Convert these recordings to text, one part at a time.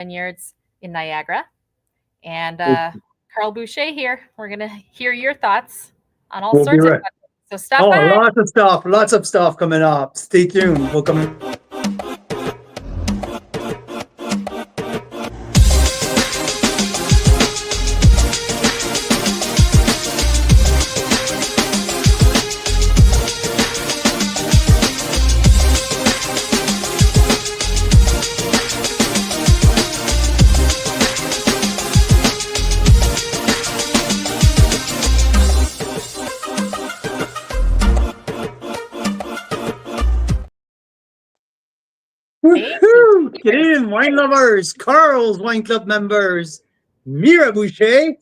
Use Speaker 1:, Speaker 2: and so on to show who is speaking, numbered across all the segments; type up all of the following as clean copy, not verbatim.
Speaker 1: vineyards in Niagara. And Carl Boucher here. We're going to hear your thoughts on all sorts of subjects. So stop by.
Speaker 2: Lots of stuff coming up. Stay tuned. We'll come. Woohoo! Get in, wine lovers, Carl's Wine Club members, Mira Boucher.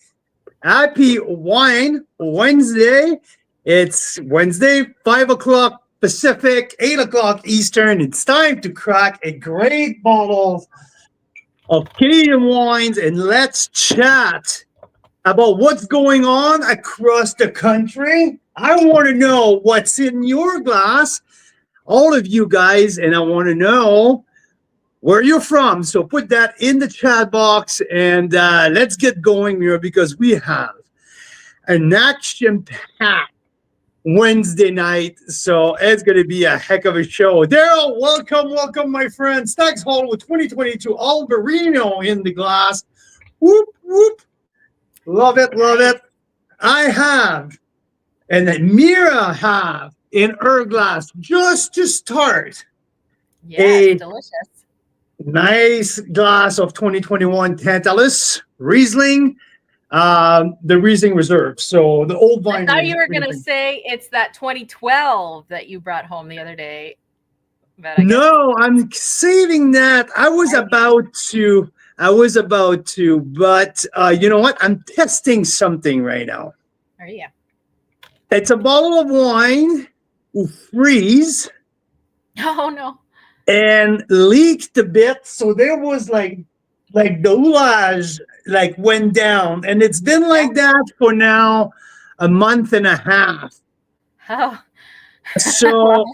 Speaker 2: Happy Wine Wednesday. It's Wednesday, 5 o'clock Pacific, 8 o'clock Eastern. It's time to crack a great bottle of Canadian wines and let's chat about what's going on across the country. I want to know what's in your glass, all of you guys, and I want to know where you're from. So put that in the chat box and let's get going here because we have an action-packed Wednesday night. So it's going to be a heck of a show. Daryl, welcome, my friend. Stags Hall with 2022 Albarino in the glass. Whoop, whoop. Love it. I have, and then Mira have, in her glass, just to start,
Speaker 1: Delicious.
Speaker 2: Nice glass of 2021 Tantalus Riesling, the Riesling Reserve. So the old vine.
Speaker 1: I thought you were going to say it's that 2012 that you brought home the other day. But
Speaker 2: no, I'm saving that. I was about to, but you know what? I'm testing something right now.
Speaker 1: Are you?
Speaker 2: It's a bottle of wine, freeze.
Speaker 1: Oh no.
Speaker 2: And leaked a bit, so there was like the oulage went down, and it's been like that for now a month and a half.
Speaker 1: Oh.
Speaker 2: So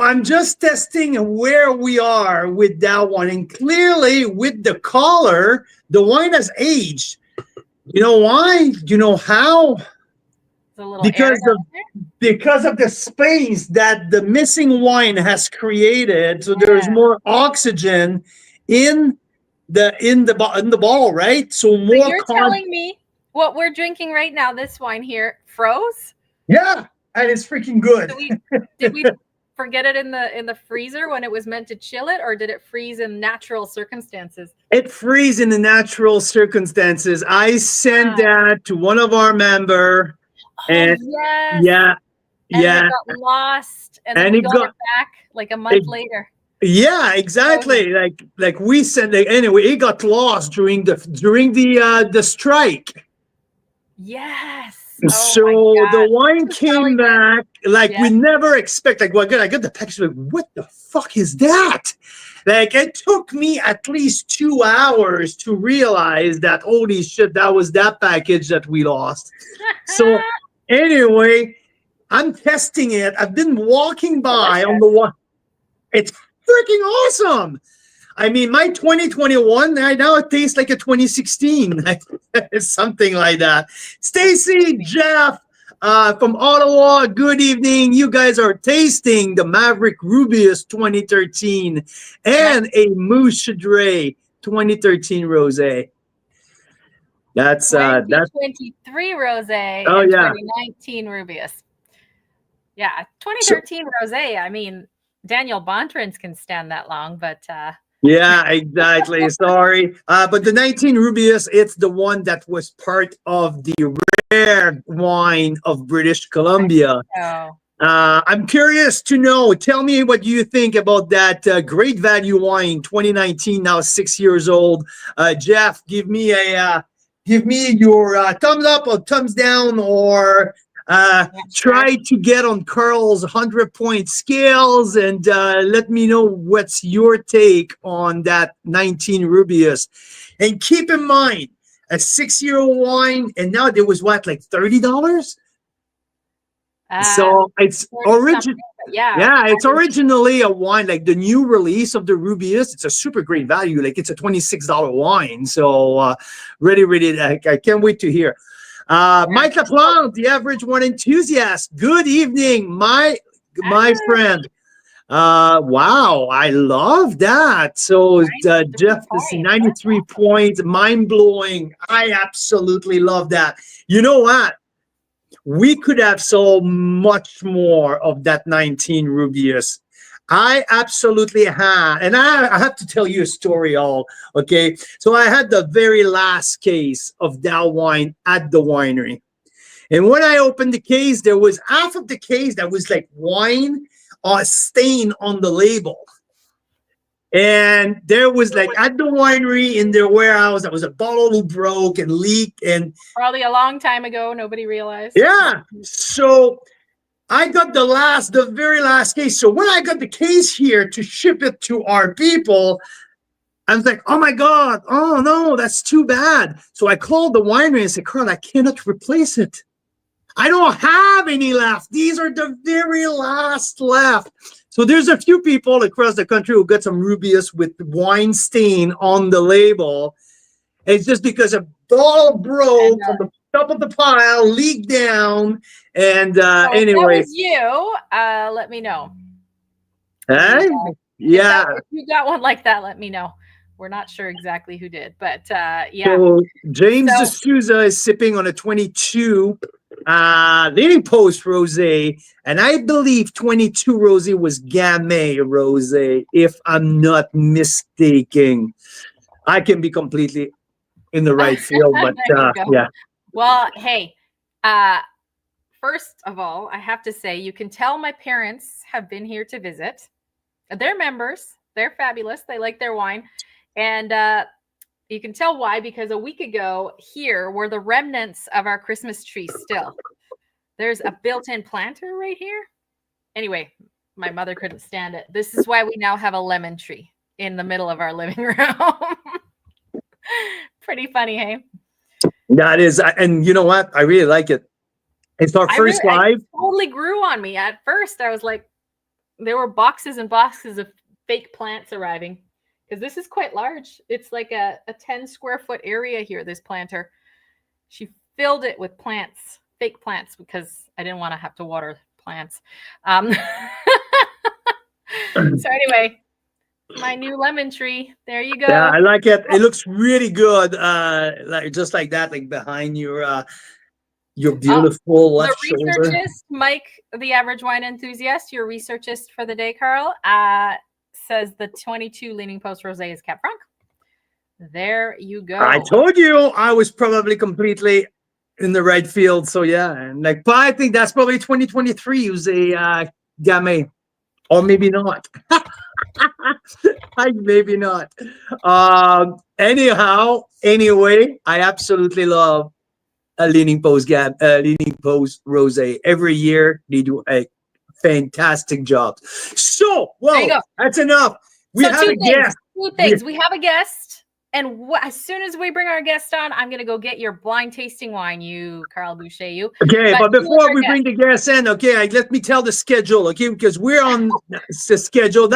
Speaker 2: I'm just testing where we are with that one, and clearly with the color, the wine has aged. You know why? You know how? Because of the space that the missing wine has created, so there's more oxygen in the bottle, right? So more.
Speaker 1: So you're telling me what we're drinking right now, this wine here, froze?
Speaker 2: Yeah, and it's freaking good.
Speaker 1: Did we forget it in the freezer when it was meant to chill it, or did it freeze in natural circumstances?
Speaker 2: It freeze in the natural circumstances. I sent that to one of our members. And
Speaker 1: yes. And it got lost, and then we got it back like a month later.
Speaker 2: Yeah, exactly. Like we sent it anyway. It got lost during the strike.
Speaker 1: Yes.
Speaker 2: So the wine came back we never expect. Like, well, I got the package. Like, what the fuck is that? Like, it took me at least 2 hours to realize that holy shit, that was that package that we lost. So. Anyway, I'm testing it. I've been walking by on the one. It's freaking awesome. I mean, my 2021, now it tastes like a 2016. Something like that. Stacy, Jeff from Ottawa, good evening. You guys are tasting the Maverick Rubius 2013 and a Mouche Chardonnay 2013 Rosé. That's
Speaker 1: 2023 Rosé.
Speaker 2: Oh,
Speaker 1: and
Speaker 2: yeah.
Speaker 1: 2019 Rubius. Yeah, 2013 Rosé. I mean, Daniel Bontrins can stand that long, but
Speaker 2: yeah, exactly. Sorry, but the 19 Rubius, it's the one that was part of the rare wine of British Columbia. I'm curious to know. Tell me what you think about that great value wine, 2019, now 6 years old. Jeff, give me your thumbs up or thumbs down, or try to get on Carl's 100-point scales and let me know what's your take on that 19 Rubius. And keep in mind, a 6-year-old wine, and now there was what, like $30? So it's original.
Speaker 1: Yeah.
Speaker 2: Yeah, it's originally a wine, like the new release of the Rubius. It's a super great value. Like it's a $26 wine. So really, I can't wait to hear. Mike LaPlante, the average wine enthusiast. Good evening, my friend. Wow, I love that. So Jeff, this 93 points, mind blowing. I absolutely love that. You know what? We could have sold much more of that 19 Rubius. I absolutely had, and I have to tell you a story. All okay. So I had the very last case of that wine at the winery, and when I opened the case, there was half of the case that was like wine stain on the label. And there was like at the winery in their warehouse, there was a bottle who broke and leaked, and
Speaker 1: probably a long time ago, nobody realized.
Speaker 2: Yeah. So I got the very last case. So when I got the case here to ship it to our people, I was like, oh my God, oh no, that's too bad. So I called the winery and said, Carl, I cannot replace it. I don't have any left. These are the very last left. So there's a few people across the country who got some Rubius with wine stain on the label. It's just because a bottle broke from the top of the pile, leaked down, and anyway.
Speaker 1: If that was you, let me know.
Speaker 2: Hey? Yeah.
Speaker 1: If you got one like that, let me know. We're not sure exactly who did, but yeah.
Speaker 2: So James D'Souza is sipping on a 22 Leading Post Rosé, and I believe 22 Rosé was Gamay Rosé, if I'm not mistaken. I can be completely in the right field, but yeah.
Speaker 1: Well, hey, first of all, I have to say, you can tell my parents have been here to visit. They're members. They're fabulous. They like their wine. And you can tell why, because a week ago here were the remnants of our Christmas tree still. There's a built-in planter right here. Anyway, my mother couldn't stand it. This is why we now have a lemon tree in the middle of our living room. Pretty funny, hey?
Speaker 2: That is, and you know what? I really like it. It's our first live.
Speaker 1: It totally grew on me. At first, I was like, there were boxes and boxes of fake plants arriving. Because this is quite large. It's like a 10 square foot area here, this planter. She filled it with plants, fake plants, because I didn't want to have to water plants. So anyway, my new lemon tree. There you go.
Speaker 2: Yeah, I like it. It looks really good. Like just like that, like behind your beautiful left shoulder.
Speaker 1: The researchist, Mike, the average wine enthusiast, your researchist for the day, Carl, says the 22 Leaning Post Rosé is Cab Franc. There you go.
Speaker 2: I told you I was probably completely in the right field. So yeah, and like, but I think that's probably 2023 was a Gamay, or maybe not. Maybe not. Anyway, I absolutely love a Leaning Post Rosé. Every year they do a fantastic job. So, well, that's enough. We have a guest.
Speaker 1: Two things. We have a guest, and as soon as we bring our guest on, I'm gonna go get your blind tasting wine, you Carl Boucher. You.
Speaker 2: Okay, but before we bring the guest in, okay, let me tell the schedule, okay, because we're on the schedule.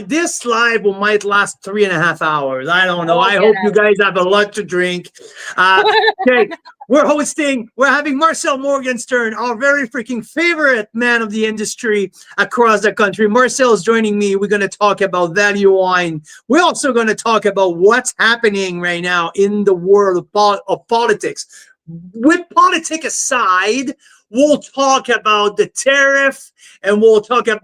Speaker 2: This live might last 3.5 hours. I don't know. I hope you guys have a lot to drink. Okay. We're having Marcel Morgenstern, our very freaking favorite man of the industry across the country. Marcel is joining me. We're going to talk about value wine. We're also going to talk about what's happening right now in the world of politics. With politics aside, we'll talk about the tariff, and we'll talk about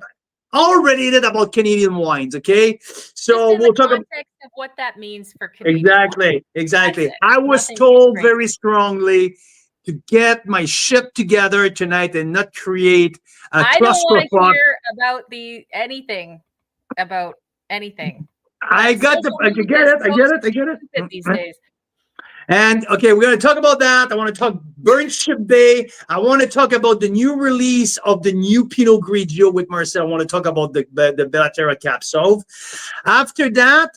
Speaker 2: Canadian wines, okay? So we'll talk about
Speaker 1: of what that means for Canadian
Speaker 2: wines. Exactly. I was told very strongly to get my ship together tonight and not create a clusterfuck. I don't want to
Speaker 1: hear about anything.
Speaker 2: I get it.
Speaker 1: These days.
Speaker 2: And okay, we're going to talk about that. I want to talk Burnt Ship Bay. I want to talk about the new release of the new Pinot Grigio with Marcel. I want to talk about the Terra Cab Sauv. After that,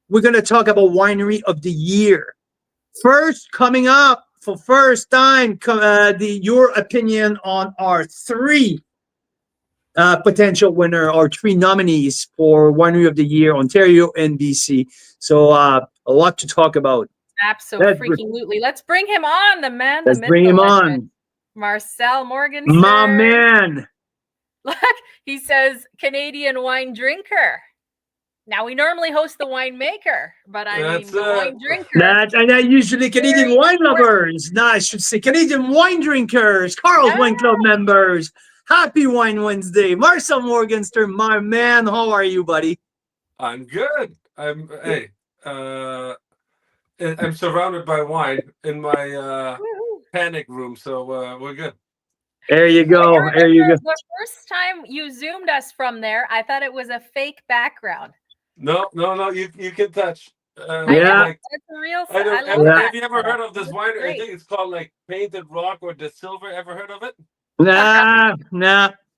Speaker 2: we're going to talk about Winery of the Year. First, coming up for first time, your opinion on our 3 potential winner or 3 nominees for Winery of the Year, Ontario and BC. So a lot to talk about.
Speaker 1: Absolutely. Let's bring him on, the man, the
Speaker 2: Let's
Speaker 1: myth,
Speaker 2: bring
Speaker 1: the
Speaker 2: him
Speaker 1: legend.
Speaker 2: on.
Speaker 1: Marcel Morgenstern.
Speaker 2: My man.
Speaker 1: Look, he says Canadian wine drinker. Now, we normally host the winemaker, but the wine drinker.
Speaker 2: And I usually Canadian wine lovers. No, I should say Canadian wine drinkers, Carl's Wine Club members. Happy Wine Wednesday. Marcel Morgenstern, my man. How are you, buddy?
Speaker 3: I'm good. I'm surrounded by wine in my panic room, so we're good.
Speaker 2: There you go. There you go.
Speaker 1: The first time you zoomed us from there, I thought it was a fake background.
Speaker 3: No, you can touch.
Speaker 2: Yeah,
Speaker 1: it's a real.
Speaker 3: Have you ever heard of this winery? I think it's called like Painted Rock or the Silver. Ever heard of it?
Speaker 2: Nah.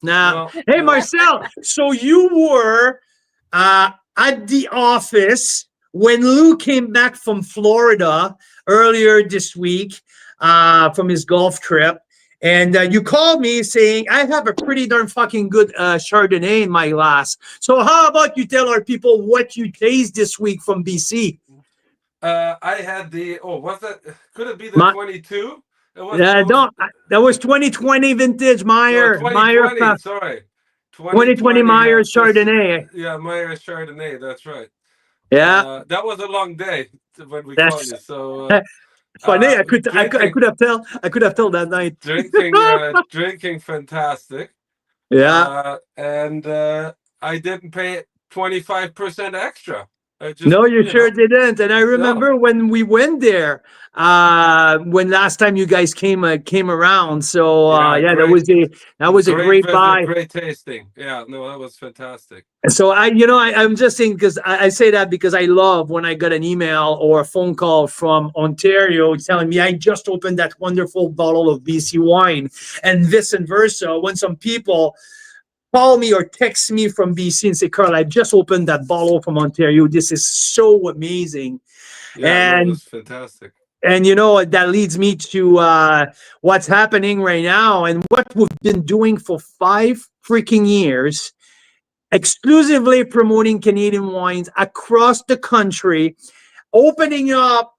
Speaker 3: No,
Speaker 2: Hey, Marcel. So you were at the office when Lou came back from Florida earlier this week from his golf trip. And you called me saying, I have a pretty darn fucking good Chardonnay in my glass. So how about you tell our people what you taste this week from BC?
Speaker 3: I had could it be the 22?
Speaker 2: That was 2020 vintage Meyer.
Speaker 3: 2020, sorry.
Speaker 2: 2020 Myers Chardonnay.
Speaker 3: Myers Chardonnay, that's right.
Speaker 2: Yeah.
Speaker 3: That was a long day when we called you. So
Speaker 2: funny. I could have told that night.
Speaker 3: Drinking fantastic.
Speaker 2: Yeah.
Speaker 3: And I didn't pay 25% extra.
Speaker 2: No, you sure didn't. And I remember when we went there, when last time you guys came around. So that was a great buy.
Speaker 3: Great tasting. Yeah, no, that was fantastic.
Speaker 2: So I'm just saying, because I say that because I love when I got an email or a phone call from Ontario telling me I just opened that wonderful bottle of BC wine, and vice versa. When some people call me or text me from BC and say, Carl, I just opened that bottle from Ontario. This is so amazing.
Speaker 3: Yeah, it was fantastic.
Speaker 2: And that leads me to what's happening right now and what we've been doing for 5 freaking years, exclusively promoting Canadian wines across the country, opening up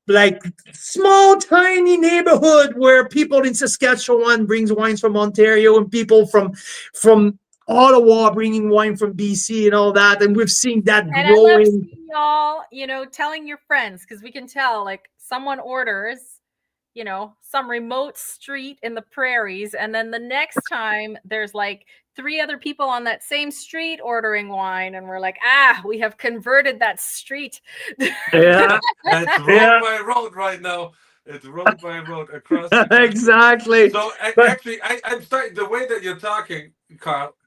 Speaker 2: like small, tiny neighborhood where people in Saskatchewan brings wines from Ontario and people from Ottawa bringing wine from BC and all that. And we've seen that growing.
Speaker 1: I love seeing y'all, telling your friends, because we can tell, like, someone orders, some remote street in the prairies, and then the next time there's like 3 other people on that same street ordering wine, and we're like, we have converted that street.
Speaker 2: Yeah.
Speaker 3: It's road by road right now. It's road by road across the country.
Speaker 2: Exactly.
Speaker 3: So actually, I'm starting, the way that you're talking, Carl,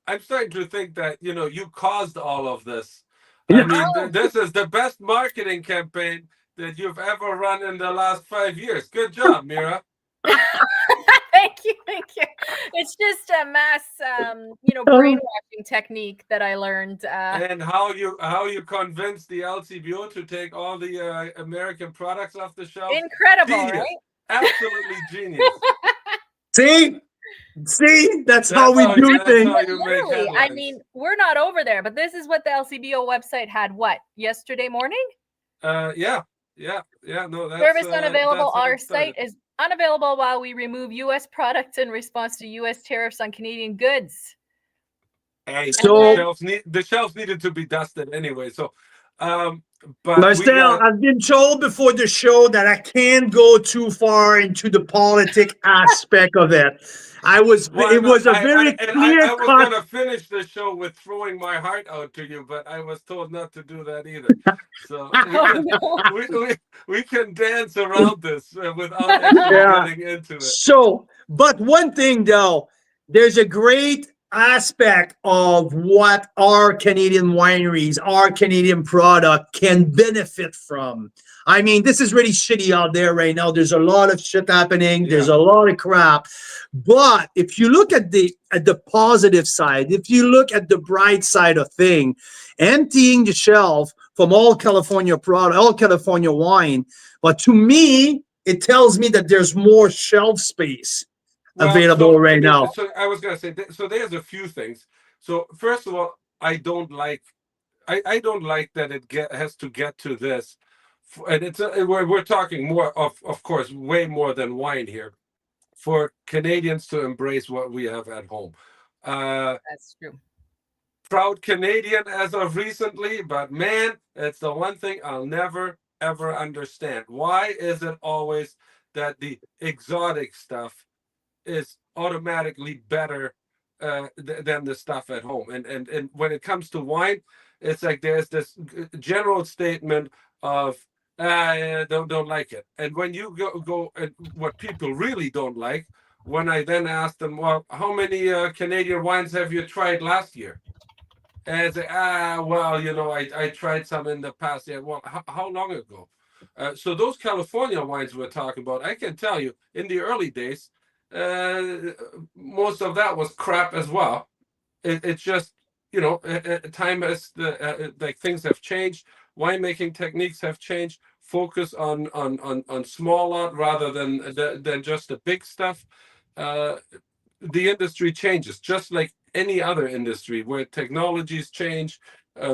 Speaker 3: I'm starting to think that, you caused all of this. I mean, this is the best marketing campaign that you've ever run in the last 5 years. Good job, Mira.
Speaker 1: Thank you. It's just a mass, brainwashing technique that I learned.
Speaker 3: And how you convinced the LCBO to take all the American products off the shelf.
Speaker 1: Incredible,
Speaker 3: genius.
Speaker 1: Right?
Speaker 3: Absolutely genius.
Speaker 2: See, that's how we do things.
Speaker 1: Literally, I mean, we're not over there, but this is what the LCBO website had. What, yesterday morning?
Speaker 3: Yeah. No, that's
Speaker 1: service unavailable. Our site is unavailable while we remove U.S. products in response to U.S. tariffs on Canadian goods.
Speaker 3: Hey, so the shelves needed to be dusted anyway. So, but
Speaker 2: Marcel, I've been told before the show that I can't go too far into the politic aspect of it. It was a very clear
Speaker 3: I was going to finish the show with throwing my heart out to you, but I was told not to do that either. So we can dance around this without actually getting into it.
Speaker 2: So, but one thing though, there's a great aspect of what our Canadian wineries, our Canadian product can benefit from. I mean, this is really shitty out there right now. There's a lot of shit happening. Yeah. There's a lot of crap. But if you look at the positive side, if you look at the bright side of thing, emptying the shelf from all California product, all California wine, but to me, it tells me that there's more shelf space available right now?
Speaker 3: So I was gonna say, so there's a few things. So first of all, I don't like that it has to get to this, and we're talking more of course, way more than wine here, for Canadians to embrace what we have at home.
Speaker 1: That's true.
Speaker 3: Proud Canadian as of recently, but man, it's the one thing I'll never ever understand. Why is it always that the exotic stuff is automatically better than the stuff at home? And when it comes to wine, it's like there's this general statement of I don't like it. And when you go and what people really don't like, when I then ask them, well, how many Canadian wines have you tried last year? And say, well, I tried some in the past. Yeah, well, how long ago? So those California wines we're talking about, I can tell you, in the early days, most of that was crap as well. It's just, time has like things have changed, winemaking techniques have changed. Focus on small lot rather than just the big stuff. The industry changes, just like any other industry where technologies change,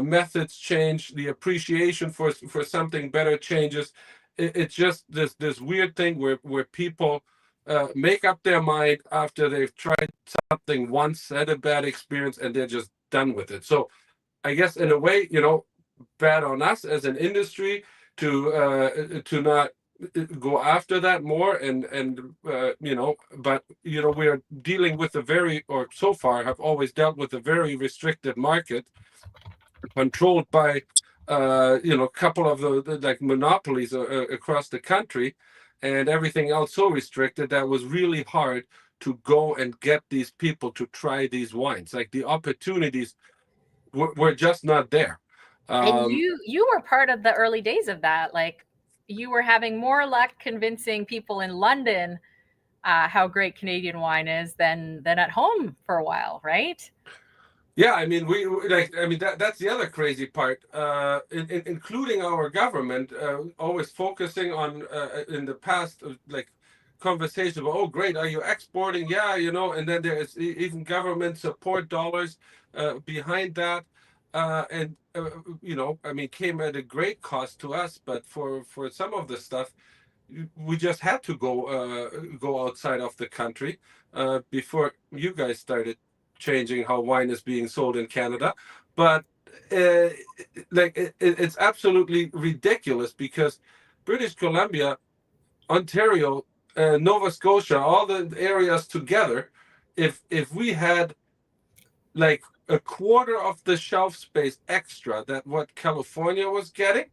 Speaker 3: methods change, the appreciation for something better changes. It's just this weird thing where people make up their mind after they've tried something once, had a bad experience, and they're just done with it. So I guess in a way, bad on us as an industry to not go after that more, and but we are dealing with or so far have always dealt with a very restricted market, controlled by a couple of the like monopolies across the country, and everything else so restricted that was really hard to go and get these people to try these wines. Like the opportunities were just not there.
Speaker 1: And you were part of the early days of that. Like, you were having more luck convincing people in London how great Canadian wine is than at home for a while, right?
Speaker 3: Yeah, I mean, that's the other crazy part, including our government, always focusing on in the past, like conversation about, oh, great, are you exporting? Yeah, and then there is even government support dollars behind that, and I mean, came at a great cost to us, but for some of the stuff, we just had to go outside of the country before you guys started changing how wine is being sold in Canada. But it's absolutely ridiculous because British Columbia, Ontario, Nova Scotia, all the areas together, if we had like a quarter of the shelf space extra that what California was getting,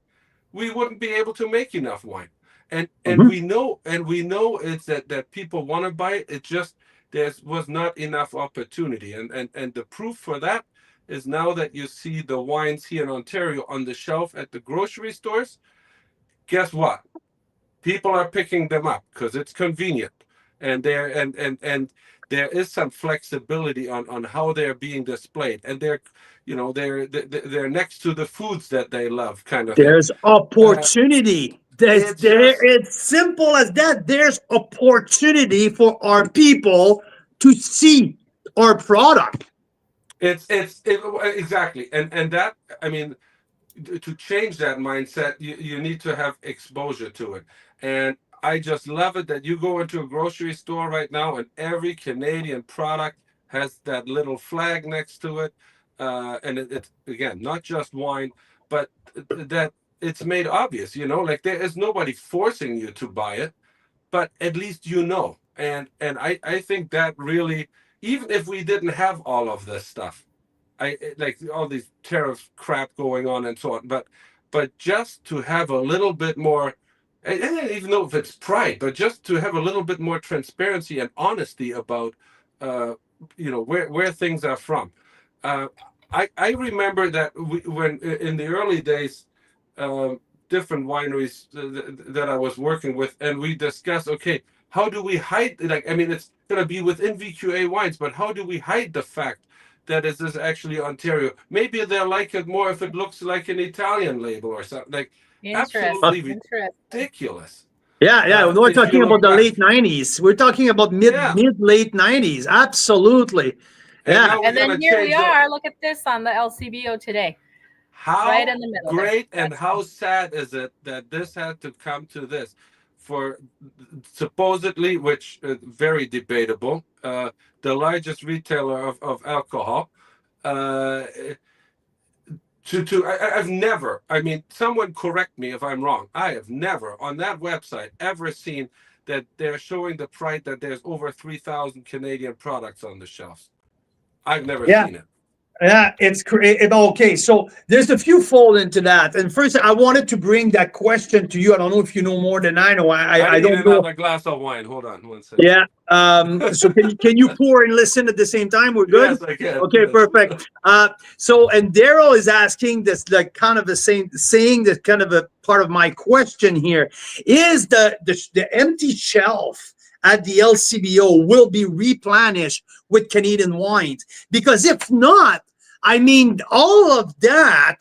Speaker 3: we wouldn't be able to make enough wine. And we know it's that people want to buy it. It just there was not enough opportunity. And the proof for that is now that you see the wines here in Ontario on the shelf at the grocery stores. Guess what? People are picking them up because it's convenient, and there is some flexibility on how they're being displayed, and they're next to the foods that they love, kind of thing.
Speaker 2: There's opportunity. It's simple as that. There's opportunity for our people to see our product.
Speaker 3: It's exactly, and that, I mean, to change that mindset, you need to have exposure to it. And I just love it that you go into a grocery store right now and every Canadian product has that little flag next to it. And it's, again, not just wine, but that it's made obvious, like there is nobody forcing you to buy it, but at least And I think that really, even if we didn't have all of this stuff, I like all these tariff crap going on and so on, but just to have a little bit more, and I don't even know if it's pride, but just to have a little bit more transparency and honesty about where things are from. I remember that when in the early days, different wineries that I was working with, and we discussed, okay, how do we hide? Like, I mean, it's going to be within VQA wines, but how do we hide the fact that this is actually Ontario? Maybe they'll like it more if it looks like an Italian label or something. Like, absolutely ridiculous.
Speaker 2: Yeah. We're
Speaker 3: If you
Speaker 2: talking about
Speaker 3: look
Speaker 2: the
Speaker 3: back.
Speaker 2: late 90s. We're talking about mid late 90s. Absolutely.
Speaker 3: And
Speaker 2: Yeah.
Speaker 3: now we're
Speaker 1: And then
Speaker 3: gonna
Speaker 1: here we
Speaker 3: change the.
Speaker 1: are. Look at this on the LCBO today. Right
Speaker 3: How
Speaker 1: in the middle there.
Speaker 3: great and
Speaker 1: That's
Speaker 3: how sad is it that this had to come to this? For supposedly, which very debatable, the largest retailer of alcohol. Uh, I've never, I mean, someone correct me if I'm wrong. I have never on that website ever seen that they're showing the price that there's over 3,000 Canadian products on the shelves. I've never
Speaker 2: Yeah.
Speaker 3: seen it.
Speaker 2: Yeah, okay. So there's a few fold into that. And first, I wanted to bring that question to you. I don't know if you know more than I know. I
Speaker 3: need
Speaker 2: don't know.
Speaker 3: another glass of wine. Hold on one second.
Speaker 2: Yeah. So can you pour and listen at the same time? We're good.
Speaker 3: Yes, I can.
Speaker 2: Okay,
Speaker 3: Yes.
Speaker 2: perfect. So and Daryl is asking this, like, kind of the same, saying that kind of a part of my question here is the empty shelf at the LCBO will be replenished with Canadian wines, because if not, I mean, all of that,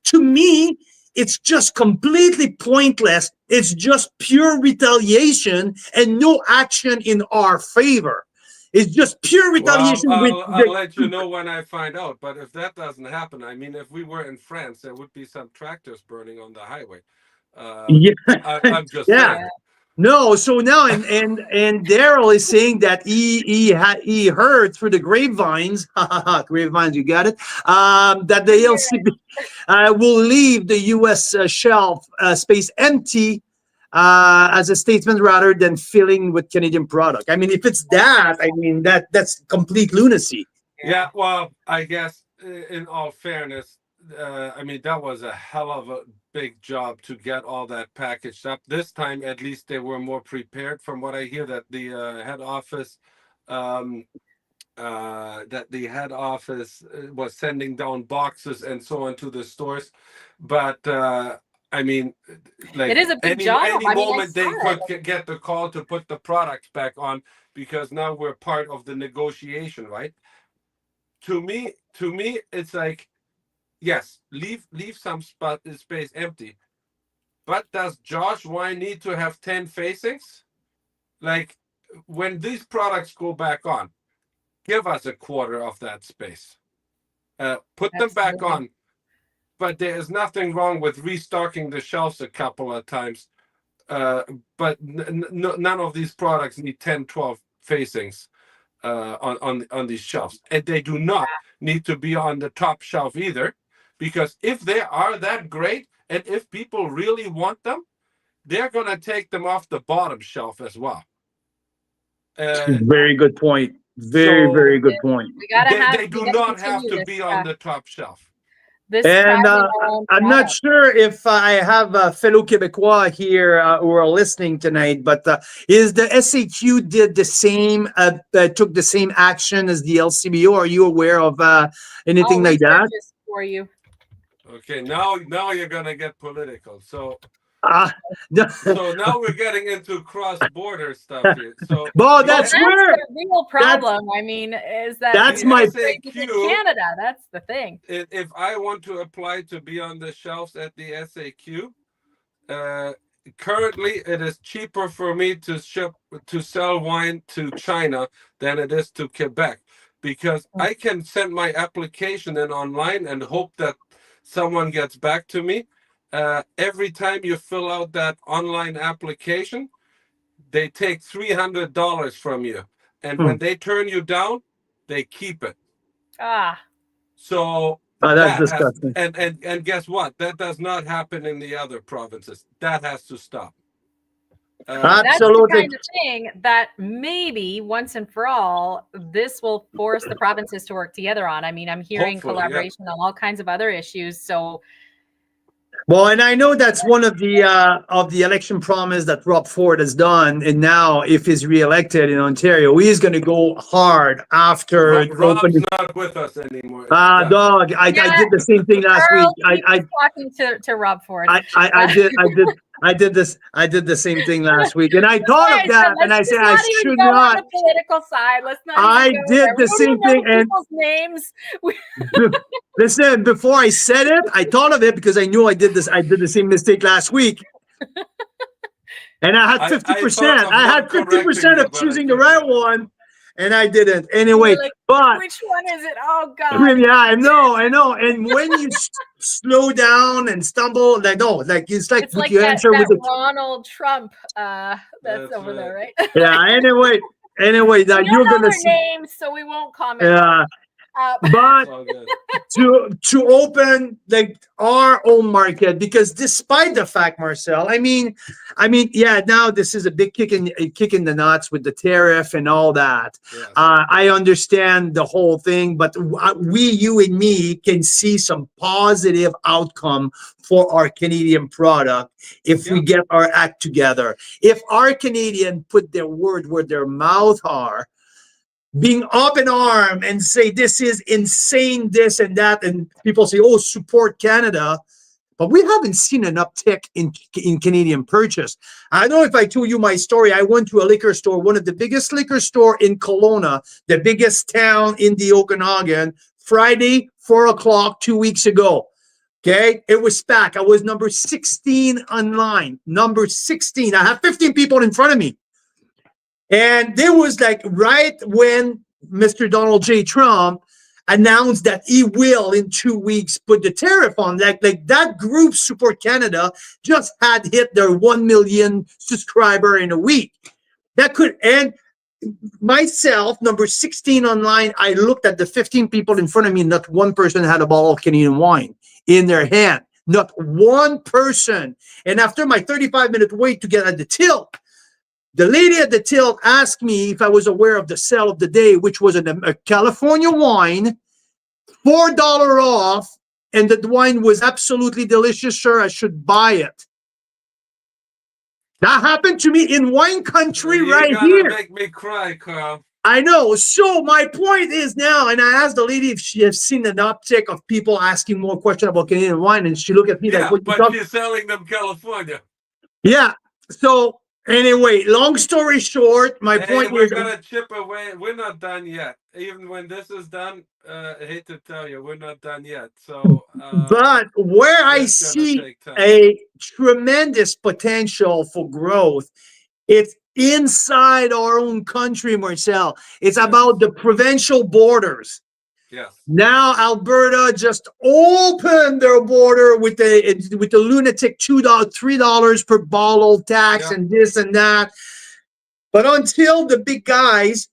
Speaker 2: to me, it's just completely pointless. It's just pure retaliation and no action in our favor. It's just pure retaliation
Speaker 3: Well, I'll let you know when I find out. But if that doesn't happen, I mean, if we were in France, there would be some tractors burning on the highway.
Speaker 2: Yeah.
Speaker 3: I'm just saying.
Speaker 2: No, so now and Daryl is saying that he heard through the grapevines, grapevines, you got it, that the LCB will leave the U.S. Shelf space empty as a statement rather than filling with Canadian product. I mean, if it's that, I mean that's complete lunacy.
Speaker 3: Yeah, well, I guess in all fairness, I mean, that was a hell of a big job to get all that packaged up. This time, at least, they were more prepared. From what I hear, that the head office, was sending down boxes and so on to the stores. But I mean, like,
Speaker 1: it is a big job.
Speaker 3: any
Speaker 1: I mean,
Speaker 3: moment they could get the call to put the products back on, because now we're part of the negotiation, right? To me, it's like, yes, leave some space empty. But does Josh wine need to have 10 facings? Like, when these products go back on, give us a quarter of that space. Put them back on. But there is nothing wrong with restocking the shelves a couple of times. But none of these products need 10, 12 facings on these shelves. And they do not need to be on the top shelf either. Because if they are that great, and if people really want them, they're going to take them off the bottom shelf as well.
Speaker 2: Very good point. Very good point.
Speaker 3: They do not have to be on the top shelf.
Speaker 2: And I'm not sure if I have a fellow Quebecois here who are listening tonight, but is the SAQ did the same, took the same action as the LCBO? Are you aware of anything like that?
Speaker 1: For you.
Speaker 3: Okay, now you're gonna get political. So
Speaker 2: no.
Speaker 3: So now we're getting into cross-border stuff here. So,
Speaker 2: that's
Speaker 1: the real problem. I mean, is that
Speaker 2: that's my
Speaker 3: SAQ,
Speaker 1: Canada. That's the thing.
Speaker 3: If I want to apply to be on the shelves at the SAQ, currently it is cheaper for me to sell wine to China than it is to Quebec, because I can send my application in online and hope that someone gets back to me. Every time you fill out that online application, they take $300 from you, and when they turn you down, they keep it. So
Speaker 2: that's disgusting.
Speaker 3: And guess what? That does not happen in the other provinces. That has to stop.
Speaker 2: Absolutely.
Speaker 1: That's the kind of thing that maybe once and for all, this will force the provinces to work together on. I mean, I'm hearing collaboration on all kinds of other issues. So.
Speaker 2: Well, and I know that's one of the election promise that Rob Ford has done, and now if he's reelected in Ontario, he's going to go hard after.
Speaker 3: Rob's not with us anymore.
Speaker 2: Dog, I did the same thing last week. I
Speaker 1: talking to Rob Ford.
Speaker 2: I did the same thing last week, and I thought of that, and I said I should not.
Speaker 1: On the political side, let's not.
Speaker 2: I did the same thing, and
Speaker 1: people's names.
Speaker 2: Listen, before I said it, I thought of it because I knew I did this. I did the same mistake last week. And I had
Speaker 3: I
Speaker 2: 50%.
Speaker 3: thought of
Speaker 2: I
Speaker 3: not
Speaker 2: had
Speaker 3: correcting
Speaker 2: 50%
Speaker 3: you,
Speaker 2: of
Speaker 3: but I
Speaker 2: choosing the
Speaker 3: couldn't
Speaker 2: right
Speaker 3: help it.
Speaker 2: one, and I didn't.
Speaker 1: You
Speaker 2: Anyway,
Speaker 1: were like,
Speaker 2: but
Speaker 1: which one is it? Oh God.
Speaker 2: yeah, I know. And when you slow down and stumble, like no, like it's like
Speaker 1: It's
Speaker 2: with
Speaker 1: like
Speaker 2: your
Speaker 1: that
Speaker 2: answer with the
Speaker 1: Ronald Trump that's
Speaker 3: That's
Speaker 1: over there,
Speaker 3: right.
Speaker 1: right?
Speaker 2: yeah. Anyway,
Speaker 1: We
Speaker 2: that
Speaker 1: don't
Speaker 2: you're
Speaker 1: know
Speaker 2: gonna
Speaker 1: their
Speaker 2: see.
Speaker 1: names, so we won't comment on
Speaker 2: Yeah,
Speaker 1: it.
Speaker 3: It's
Speaker 2: but
Speaker 3: all good.
Speaker 2: to open like our own market, because despite the fact, Marcel, yeah, now this is a big kick in the nuts with the tariff and all that.
Speaker 3: Yes.
Speaker 2: I understand the whole thing, but you and me can see some positive outcome for our Canadian product if we get our act together. If our Canadian put their word where their mouth are, being up in arm and say this is insane, this and that, and people say, "Oh, support Canada," but we haven't seen an uptick in Canadian purchase. I don't know if I told you my story. I went to a liquor store, one of the biggest liquor store in Kelowna, the biggest town in the Okanagan, Friday, 4 o'clock, 2 weeks ago. Okay, it was packed. I was number 16 online. Number 16. I have 15 people in front of me. And there was like right when Mr. Donald J. Trump announced that he will in 2 weeks put the tariff on like that group Support Canada just had hit their 1 million subscriber in a week. That could end myself, number 16 online. I looked at the 15 people in front of me, not one person had a bottle of Canadian wine in their hand. Not one person. And after my 35-minute wait to get at the till, the lady at the till asked me if I was aware of the sale of the day, which was a California wine, $4 off, and the wine was absolutely delicious. Sure, I should buy it. That happened to me in wine country right
Speaker 3: You're
Speaker 2: here.
Speaker 3: gonna make me cry, Carl.
Speaker 2: I know. So my point is now, and I asked the lady if she has seen an uptick of people asking more questions about Canadian wine, and she looked at me like, "What you
Speaker 3: but
Speaker 2: talking?"
Speaker 3: she's selling them California.
Speaker 2: Yeah. So anyway, long story short, my point
Speaker 3: We're
Speaker 2: is,
Speaker 3: gonna chip away. We're not done yet. Even when this is done, I hate to tell you, we're not done yet. So,
Speaker 2: but where I
Speaker 3: it's gonna
Speaker 2: see
Speaker 3: take time.
Speaker 2: a tremendous potential for growth, it's inside our own country, Marcel. It's about the provincial borders.
Speaker 3: Yes.
Speaker 2: Now Alberta just opened their border with the lunatic $2, $3 per bottle tax and this and that. But until the big guys,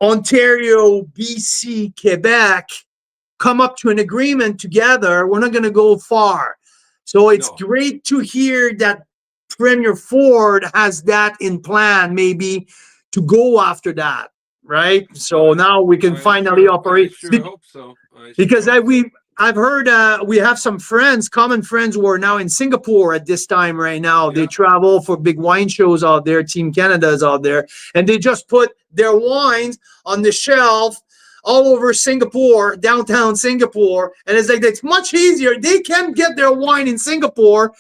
Speaker 2: Ontario, BC, Quebec, come up to an agreement together, we're not going to go far. So it's great to hear that Premier Ford has that in plan, maybe to go after that, right? So now we can finally operate.
Speaker 3: I sure hope so.
Speaker 2: Because I've heard we have some friends, common friends, who are now in Singapore at this time right now. They travel for big wine shows out there. Team Canada is out there, and they just put their wines on the shelf all over Singapore, downtown Singapore, and it's much easier. They can get their wine in Singapore,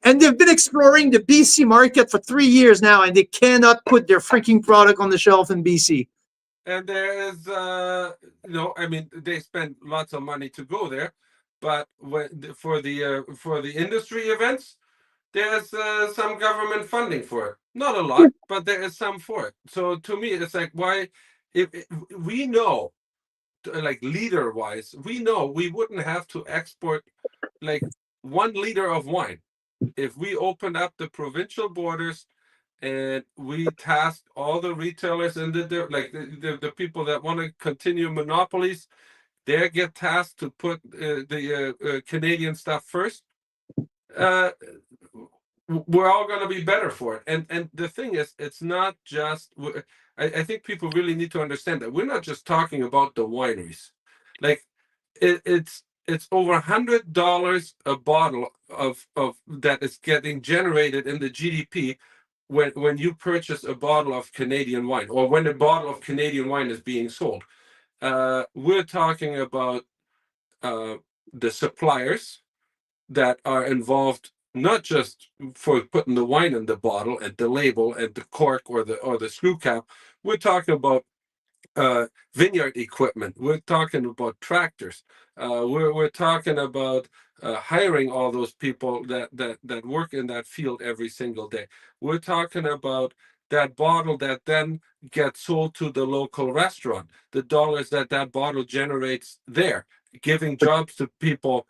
Speaker 2: and they've been exploring the BC market for 3 years now, and they cannot put their freaking product on the shelf in BC.
Speaker 3: And there is, they spend lots of money to go there, but for the industry events, there's some government funding for it. Not a lot, but there is some for it. So to me, it's like, why, if we know, like leader wise, we know we wouldn't have to export like 1 liter of wine if we opened up the provincial borders and we task all the retailers and the people that want to continue monopolies. They get tasked to put the Canadian stuff first. We're all going to be better for it. And the thing is, it's not just. I think people really need to understand that we're not just talking about the wineries. Like it's over $100 a bottle of that is getting generated in the GDP when you purchase a bottle of Canadian wine, or when a bottle of Canadian wine is being sold. We're talking about the suppliers that are involved, not just for putting the wine in the bottle and the label and the cork or the screw cap. We're talking about vineyard equipment. We're talking about tractors. We're talking about hiring all those people that work in that field every single day. We're talking about that bottle that then gets sold to the local restaurant, the dollars that bottle generates there, giving jobs to people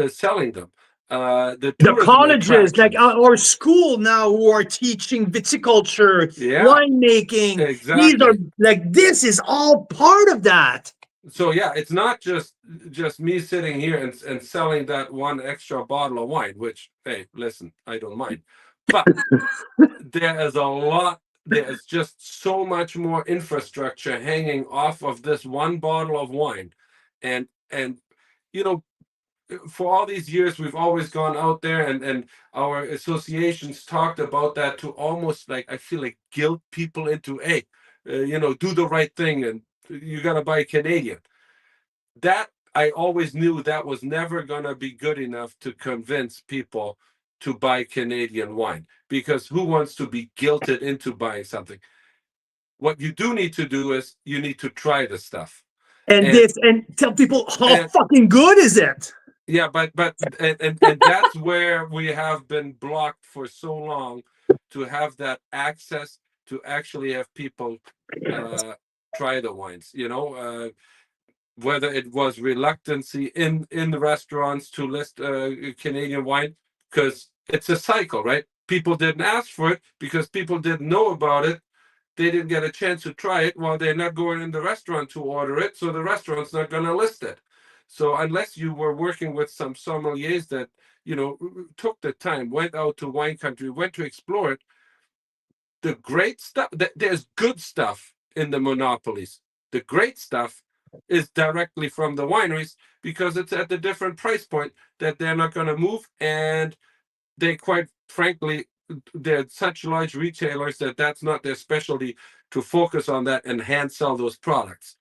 Speaker 3: selling them. The
Speaker 2: The
Speaker 3: tourism
Speaker 2: colleges, like
Speaker 3: attractions.
Speaker 2: our school now, who are teaching viticulture,
Speaker 3: Yeah,
Speaker 2: winemaking, these are
Speaker 3: exactly.
Speaker 2: like, this is all part of that.
Speaker 3: So yeah, it's not just me sitting here and selling that one extra bottle of wine, which, hey, listen, I don't mind. But there is a lot, there's just so much more infrastructure hanging off of this one bottle of wine. And you know, for all these years we've always gone out there, and our associations talked about that, to almost, like, I feel like, guilt people into, hey, do the right thing, and you got to buy Canadian. That, I always knew that was never going to be good enough to convince people to buy Canadian wine, because who wants to be guilted into buying something? What you do need to do is you need to try the stuff. and
Speaker 2: And tell people how
Speaker 3: and
Speaker 2: fucking good is it.
Speaker 3: yeah, and that's where we have been blocked for so long, to have that access, to actually have people try the wines, whether it was reluctancy in the restaurants to list Canadian wine, because it's a cycle, right? People didn't ask for it because people didn't know about it. They didn't get a chance to try it. While they're not going in the restaurant to order it, so the restaurant's not going to list it. So unless you were working with some sommeliers that took the time, went out to wine country, went to explore it, the great stuff, there's good stuff in the monopolies. The great stuff is directly from the wineries, because it's at a different price point that they're not going to move, and they, quite frankly, they're such large retailers that that's not their specialty, to focus on that and hand sell those products.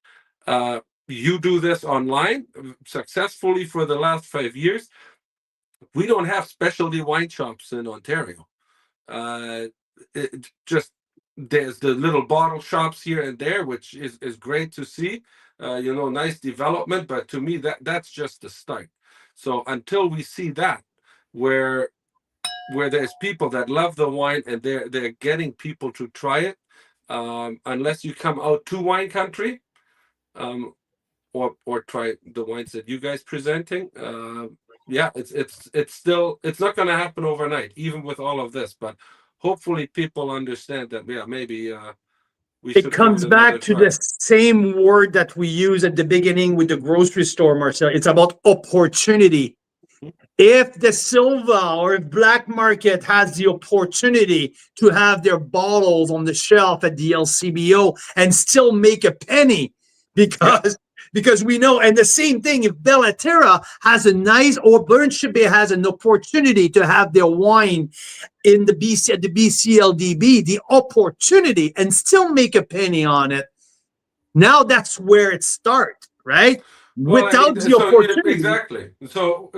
Speaker 3: You do this online successfully for the last 5 years. We don't have specialty wine shops in Ontario. Just, there's the little bottle shops here and there, which is great to see. Nice development, but to me, that's just the start. So until we see that, where there's people that love the wine, and they're getting people to try it, unless you come out to wine country, or try the wines that you guys presenting, yeah, it's still, it's not going to happen overnight, even with all of this. But hopefully people understand that, yeah, maybe we
Speaker 2: It
Speaker 3: should give it
Speaker 2: comes
Speaker 3: another
Speaker 2: back to the
Speaker 3: try.
Speaker 2: same word that we use at the beginning with the grocery store, Marcel. It's about opportunity. If the Silva or if Black Market has the opportunity to have their bottles on the shelf at the LCBO and still make a penny,
Speaker 3: Yeah.
Speaker 2: because we know, and the same thing, if Terra has a nice, or Bernshebe has an opportunity to have their wine in the BCLDB, the opportunity, and still make a penny on it. Now that's where it starts, right?
Speaker 3: Well, I
Speaker 2: Without
Speaker 3: mean,
Speaker 2: the
Speaker 3: so
Speaker 2: opportunity.
Speaker 3: exactly. So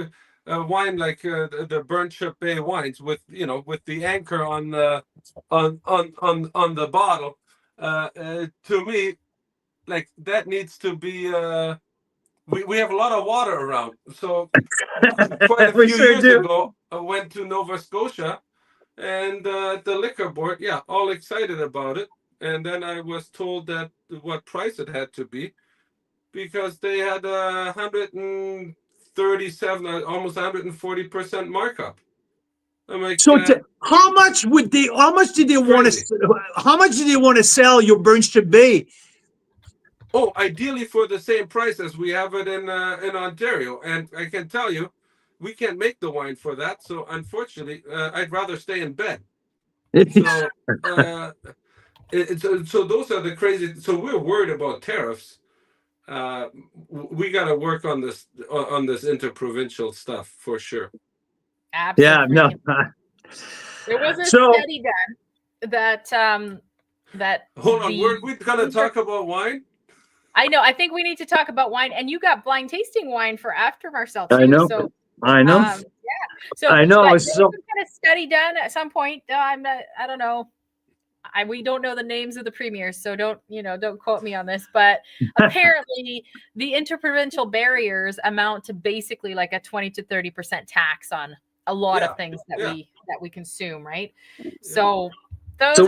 Speaker 3: wine like the Burnship Bay wines, with the anchor on the on the bottle, to me, like, that needs to be. We have a lot of water around. So quite a
Speaker 2: We
Speaker 3: few
Speaker 2: sure
Speaker 3: years
Speaker 2: do.
Speaker 3: ago, I went to Nova Scotia, and the liquor board, yeah, all excited about it. And then I was told that what price it had to be, because they had 137, almost 140% markup. I'm like,
Speaker 2: So how much would they? How much did they
Speaker 3: it's
Speaker 2: want
Speaker 3: crazy.
Speaker 2: to? How much did they want to sell your Bernship Bay?
Speaker 3: Oh, ideally for the same price as we have it in Ontario, and I can tell you, we can't make the wine for that. So unfortunately, I'd rather stay in bed. So so those are the crazy. So we're worried about tariffs. Uh, we got to work on this interprovincial stuff for sure.
Speaker 2: Yeah, no.
Speaker 1: Absolutely. There was a
Speaker 2: So
Speaker 1: study done that
Speaker 3: Hold on,
Speaker 1: the
Speaker 3: we're gonna talk about wine.
Speaker 1: I know. I think we need to talk about wine, and you got blind tasting wine for after Marcel
Speaker 2: I
Speaker 1: too.
Speaker 2: know,
Speaker 1: So,
Speaker 2: I know,
Speaker 1: yeah. So,
Speaker 2: I know.
Speaker 1: but there was
Speaker 2: So
Speaker 1: some kind of study done at some point. I don't know. we don't know the names of the premiers, so don't quote me on this, but apparently the interprovincial barriers amount to basically like a 20 to 30% tax on a lot of things that we consume, right? So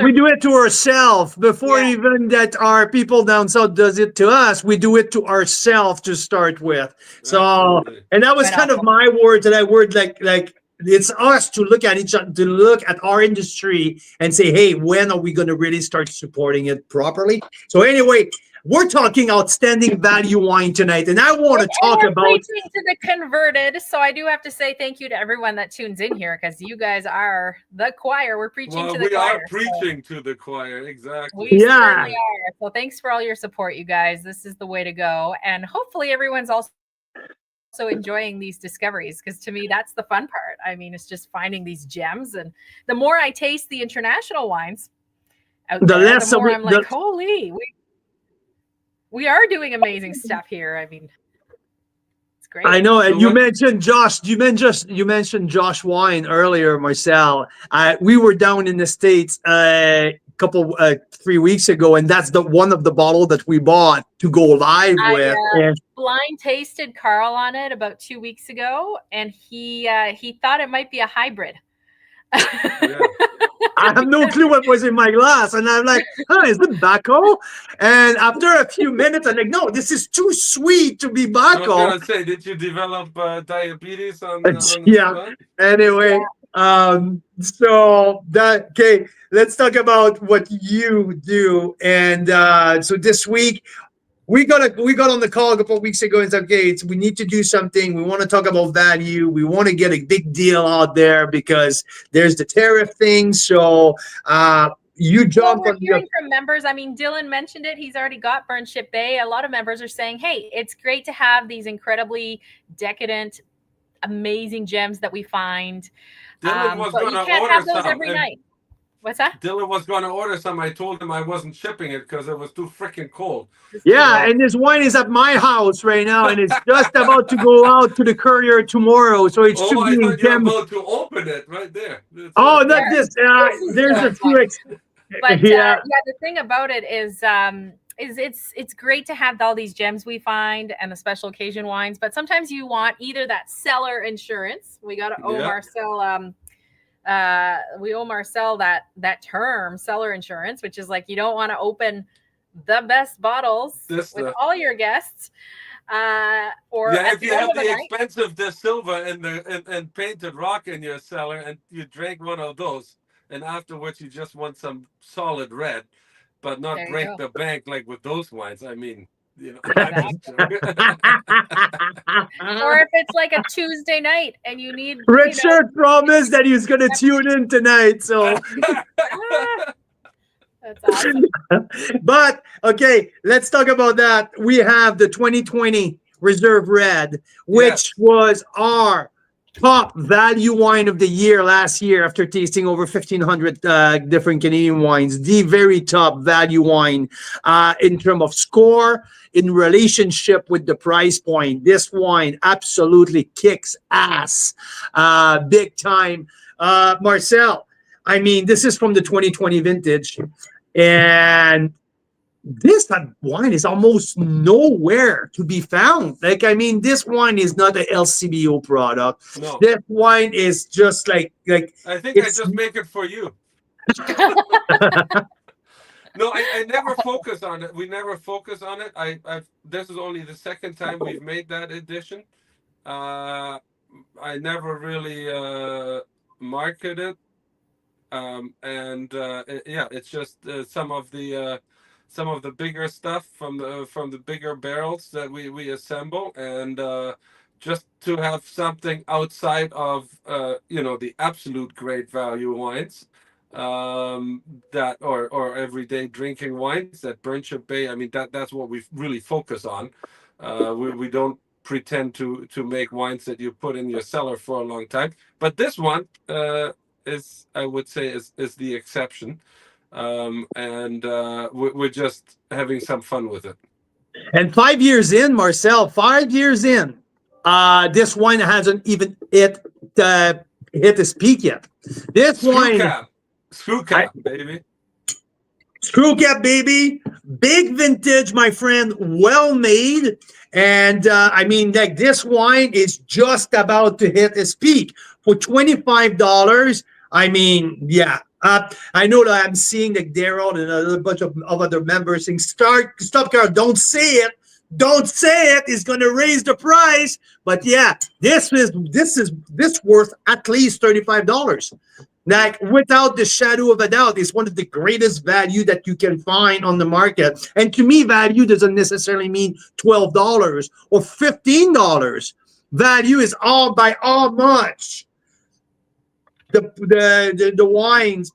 Speaker 2: we do it to ourselves before even that our people down south does it to us. We do it to ourselves to start with. So, absolutely. And that was kind of my words, and I word like it's us to look at each other, to look at our industry and say, hey, when are we going to really start supporting it properly? So anyway, we're talking outstanding value wine tonight, and I want to talk about
Speaker 1: preaching to the converted. So I do have to say thank you to everyone that tunes in here, because you guys are the choir. We're preaching to the choir.
Speaker 3: We are preaching to the choir, exactly.
Speaker 1: We certainly are. So thanks for all your support, you guys. This is the way to go, and hopefully everyone's also enjoying these discoveries, because to me that's the fun part. I mean, it's just finding these gems, and the more I taste the international wines out there, the more I'm like, holy, we are doing amazing stuff here. I mean, it's great.
Speaker 2: I know. And you mentioned Josh. You mentioned Josh wine earlier, Marcel. We were down in the States couple 3 weeks ago, and that's one of the bottle that we bought to go live with.
Speaker 1: Blind tasted Carl on it about 2 weeks ago, and he thought it might be a hybrid.
Speaker 2: I have no clue what was in my glass, and I'm like, is it Baco? And after a few minutes, I'm like, no, this is too sweet to be Baco.
Speaker 3: I was gonna say, did you develop diabetes on
Speaker 2: Anyway, so okay, let's talk about what you do. And so this week we got on the call a couple of weeks ago and said, okay, we need to do something. We want to talk about value. We want to get a big deal out there because there's the tariff thing. So you jump on
Speaker 1: hearing from members. I mean, Dylan mentioned it. He's already got Burn Ship Bay. A lot of members are saying, hey, it's great to have these incredibly decadent, amazing gems that we find.
Speaker 3: Dylan was
Speaker 1: but you can't have those every night. What's that?
Speaker 3: Dylan was going to order some. I told him I wasn't shipping it because it was too freaking cold.
Speaker 2: Yeah, and this wine is at my house right now, and it's just about to go out to the courier tomorrow. So it should be.
Speaker 3: I thought you were about to open it right there.
Speaker 2: Not this. There's a few.
Speaker 1: But the thing about it is it's great to have all these gems we find and the special occasion wines. But sometimes you want either that seller insurance. We got to owe Marcel. We owe Marcel that term, seller insurance, which is like you don't want to open the best bottles with all your guests. Or
Speaker 3: if you have the expensive De Silva and painted rock in your cellar, and you drank one of those, and afterwards you just want some solid red, but not break the bank like with those wines. I mean,
Speaker 1: Exactly. Or if it's like a Tuesday night and you need
Speaker 2: Richard promised that he was going to tune in tonight, so
Speaker 1: that's awesome.
Speaker 2: But okay, let's talk about that. We have the 2020 Reserve Red, which was our top value wine of the year last year after tasting over 1,500 different Canadian wines. The very top value wine in terms of score, in relationship with the price point. This wine absolutely kicks ass big time. Marcel, I mean, this is from the 2020 vintage, and this wine is almost nowhere to be found. Like, I mean, this wine is not an LCBO product.
Speaker 3: No.
Speaker 2: This wine is just like
Speaker 3: I think I just make it for you. No, I never focus on it. We never focus on it. This is only the second time we've made that edition. I never really market it. It's just some of the bigger stuff from the bigger barrels that we assemble, and just to have something outside of the absolute great value wines that or everyday drinking wines that Burn Ship Bay. I mean, that's what we really focus on. We don't pretend to make wines that you put in your cellar for a long time, but this one is, I would say, is the exception. We're just having some fun with it.
Speaker 2: And 5 years in, Marcel, 5 years in, this wine hasn't even hit its peak yet. This wine,
Speaker 3: Screw cap, baby.
Speaker 2: Screw cap, baby. Big vintage, my friend. Well made. And I mean, like this wine is just about to hit its peak for $25. I mean, yeah. I know that I'm seeing like Daryl and a bunch of other members saying, stop, Carl, don't say it. Don't say it. It's going to raise the price. But yeah, this worth at least $35. Like without the shadow of a doubt, it's one of the greatest value that you can find on the market. And to me, value doesn't necessarily mean $12 or $15. Value is all by all much. The wines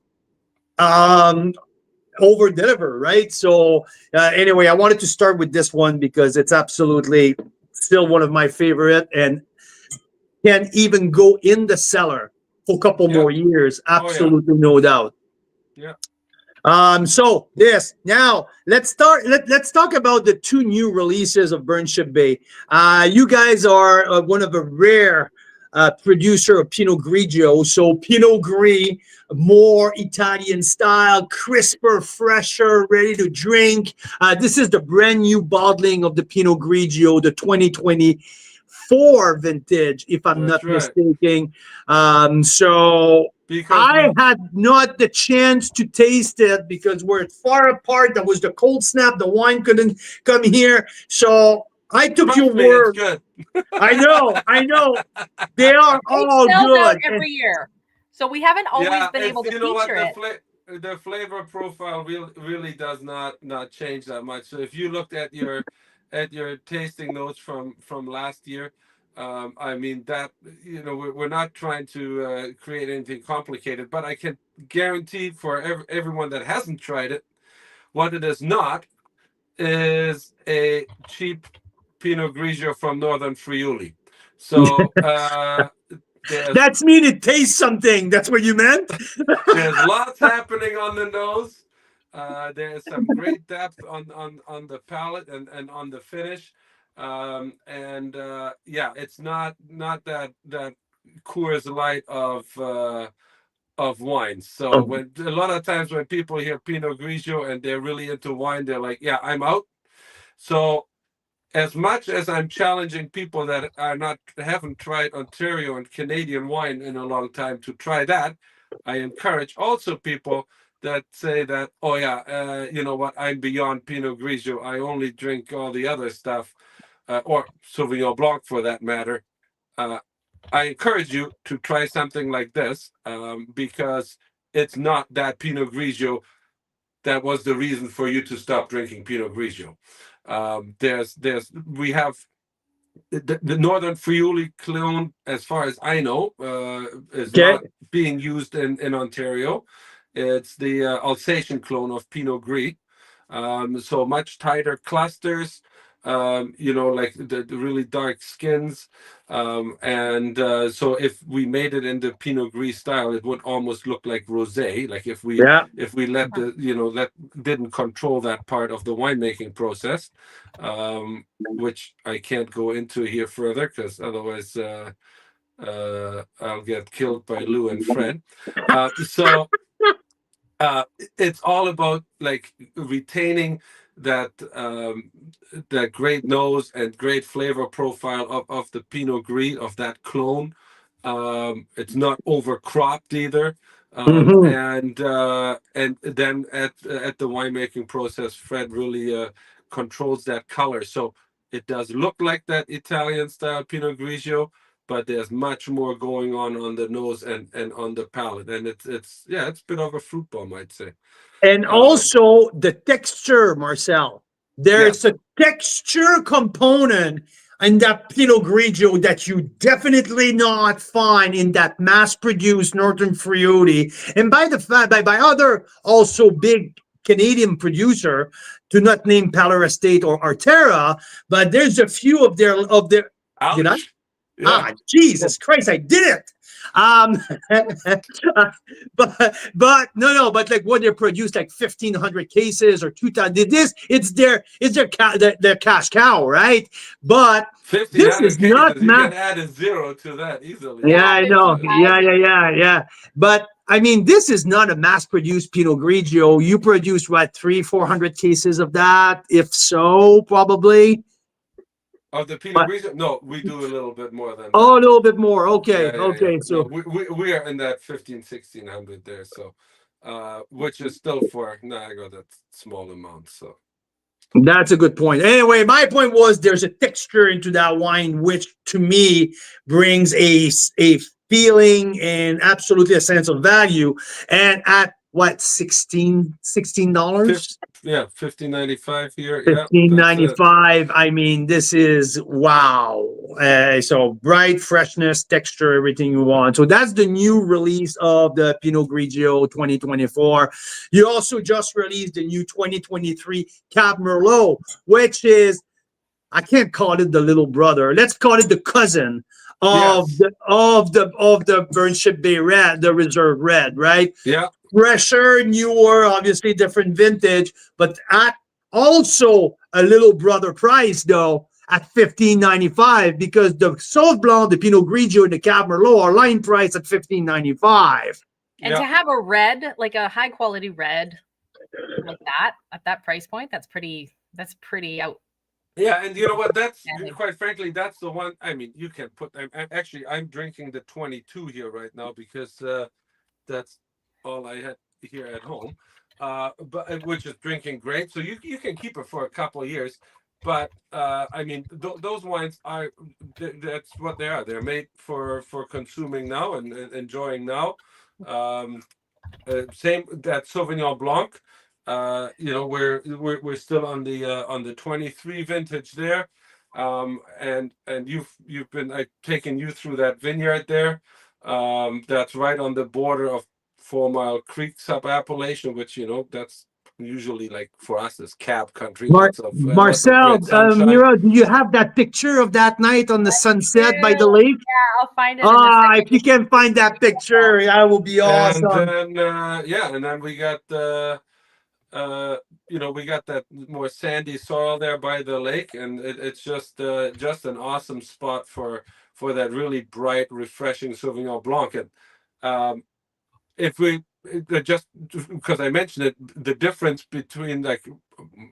Speaker 2: over deliver, right? So anyway, I wanted to start with this one because it's absolutely still one of my favorite and can even go in the cellar for a couple more years. Absolutely, no doubt.
Speaker 3: Yeah.
Speaker 2: So this now let's talk about the two new releases of Burnship Bay. You guys are one of a rare producer of Pinot Grigio. So Pinot Gris, more Italian style, crisper, fresher, ready to drink. This is the brand new bottling of the Pinot Grigio, the 2024 vintage, if I'm not mistaken. So I had not the chance to taste it because we're far apart. That was the cold snap. The wine couldn't come here. So I took your word.
Speaker 3: Good.
Speaker 2: I know. They are all good.
Speaker 1: Out every year. So we haven't always been able to feature it.
Speaker 3: The flavor profile really does not change that much. So if you looked at your tasting notes from last year, I mean that we're not trying to create anything complicated, but I can guarantee for everyone that hasn't tried it, what it is not is a cheap Pinot Grigio from Northern Friuli. So
Speaker 2: that's mean it tastes something. That's what you meant.
Speaker 3: There's lots happening on the nose. There's some great depth on the palate and on the finish. It's not that Coors Light of wine. So when a lot of times when people hear Pinot Grigio and they're really into wine, they're like, yeah, I'm out. So as much as I'm challenging people that haven't tried Ontario and Canadian wine in a long time to try that, I encourage also people that say that, you know what, I'm beyond Pinot Grigio. I only drink all the other stuff, or Sauvignon Blanc for that matter. I encourage you to try something like this because it's not that Pinot Grigio that was the reason for you to stop drinking Pinot Grigio. We have the Northern Friuli clone, as far as I know, is not being used in Ontario. It's the Alsatian clone of Pinot Gris. So much tighter clusters, like the really dark skins. So if we made it in the Pinot Gris style, it would almost look like rosé. Like if we let didn't control that part of the winemaking process, which I can't go into here further because otherwise I'll get killed by Lou and Fred. It's all about like retaining that great nose and great flavor profile of the Pinot Gris, of that clone. It's not overcropped either. And then at the winemaking process, Fred really controls that color. So it does look like that Italian style Pinot Grigio, but there's much more going on the nose and on the palate. And it's a bit of a fruit bomb, I'd say.
Speaker 2: And also the texture, Marcel. There's a texture component in that Pinot Grigio that you definitely not find in that mass-produced Northern Friuli. And by other also big Canadian producer, to not name Paler Estate or Terra, but there's a few of their
Speaker 3: Ouch.
Speaker 2: Did I?
Speaker 3: Yeah.
Speaker 2: Jesus Christ, I did it. But like when they produce like 1,500 cases or 2,000, it's their cash cow, right? But this is not
Speaker 3: you can add a zero to that easily.
Speaker 2: Yeah, I know. Yeah. But I mean, this is not a mass-produced Pinot Grigio. You produce what, 300-400 cases of that? If so, probably.
Speaker 3: Of the Pinot
Speaker 2: But
Speaker 3: Grigio? No, we do a little bit more than
Speaker 2: oh,
Speaker 3: that.
Speaker 2: a little bit more. Okay,
Speaker 3: Yeah.
Speaker 2: okay.
Speaker 3: No,
Speaker 2: So
Speaker 3: we are in that 1600 there. So, which is still for Niagara, that small amount. So.
Speaker 2: that's a good point. Anyway, my point was there's a texture into that wine, which to me brings a feeling and absolutely a sense of value. And at what, $16?
Speaker 3: Yeah, 1595 here. Yeah,
Speaker 2: Fifteen
Speaker 3: that's
Speaker 2: ninety
Speaker 3: it.
Speaker 2: five. I mean, this is wow. So bright, freshness, texture, everything you want. So that's the new release of the Pinot Grigio 2024. You also just released the new 2023 Cab Merlot, which is, I can't call it the little brother. Let's call it the cousin of
Speaker 3: Yes.
Speaker 2: the Burnship Bay Red, the Reserve Red, right?
Speaker 3: Yeah.
Speaker 2: Fresher, newer, obviously different vintage, but at also a little brother price though at 15.95 because the Sauv Blanc, the Pinot Grigio, and the Cab Merlot are line price at 15.95.
Speaker 1: And to
Speaker 3: Yeah.
Speaker 1: have a red, like a high quality red like that at that price point, that's pretty out.
Speaker 3: Yeah, and you know what? That's
Speaker 1: Outstanding.
Speaker 3: quite frankly, that's the one. I mean, you can put. Actually, I'm drinking the 22 here right now because that's all I had here at home. But which is drinking great, so you can keep it for a couple of years. But I mean, those wines are that's what they are. They're made for consuming now and enjoying now. Um, Same that Sauvignon Blanc. You know, we're still on the 23 vintage there. And you've been taking you through that vineyard there. That's right on the border of 4 Mile Creek sub-appellation, which you know that's usually like for us is cab country. Lots of
Speaker 2: Marcel,
Speaker 3: great sunshine.
Speaker 2: Mira, do you have that picture of that night on the
Speaker 1: Yeah,
Speaker 2: sunset by the lake?
Speaker 1: I'll find it in a
Speaker 2: Ah, if you
Speaker 1: second.
Speaker 2: can find that picture, that will be
Speaker 3: And
Speaker 2: awesome.
Speaker 3: then yeah, and then we got uh, you know, we got that more sandy soil there by the lake, and it's just an awesome spot for that really bright, refreshing Sauvignon Blanc. And um, if we just because I mentioned it, the difference between like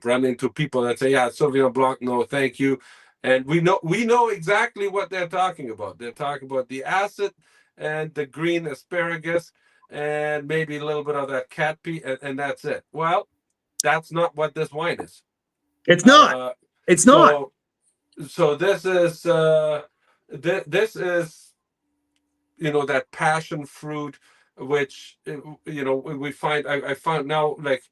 Speaker 3: run into people that say, "Yeah, Sauvignon Blanc, no, thank you," and we know exactly what they're talking about. They're talking about the acid and the green asparagus and maybe a little bit of that cat pee, and that's it. Well, that's not what this wine is.
Speaker 2: It's not.
Speaker 3: Uh,
Speaker 2: It's not.
Speaker 3: so so this is that passion fruit, which we find. I found now like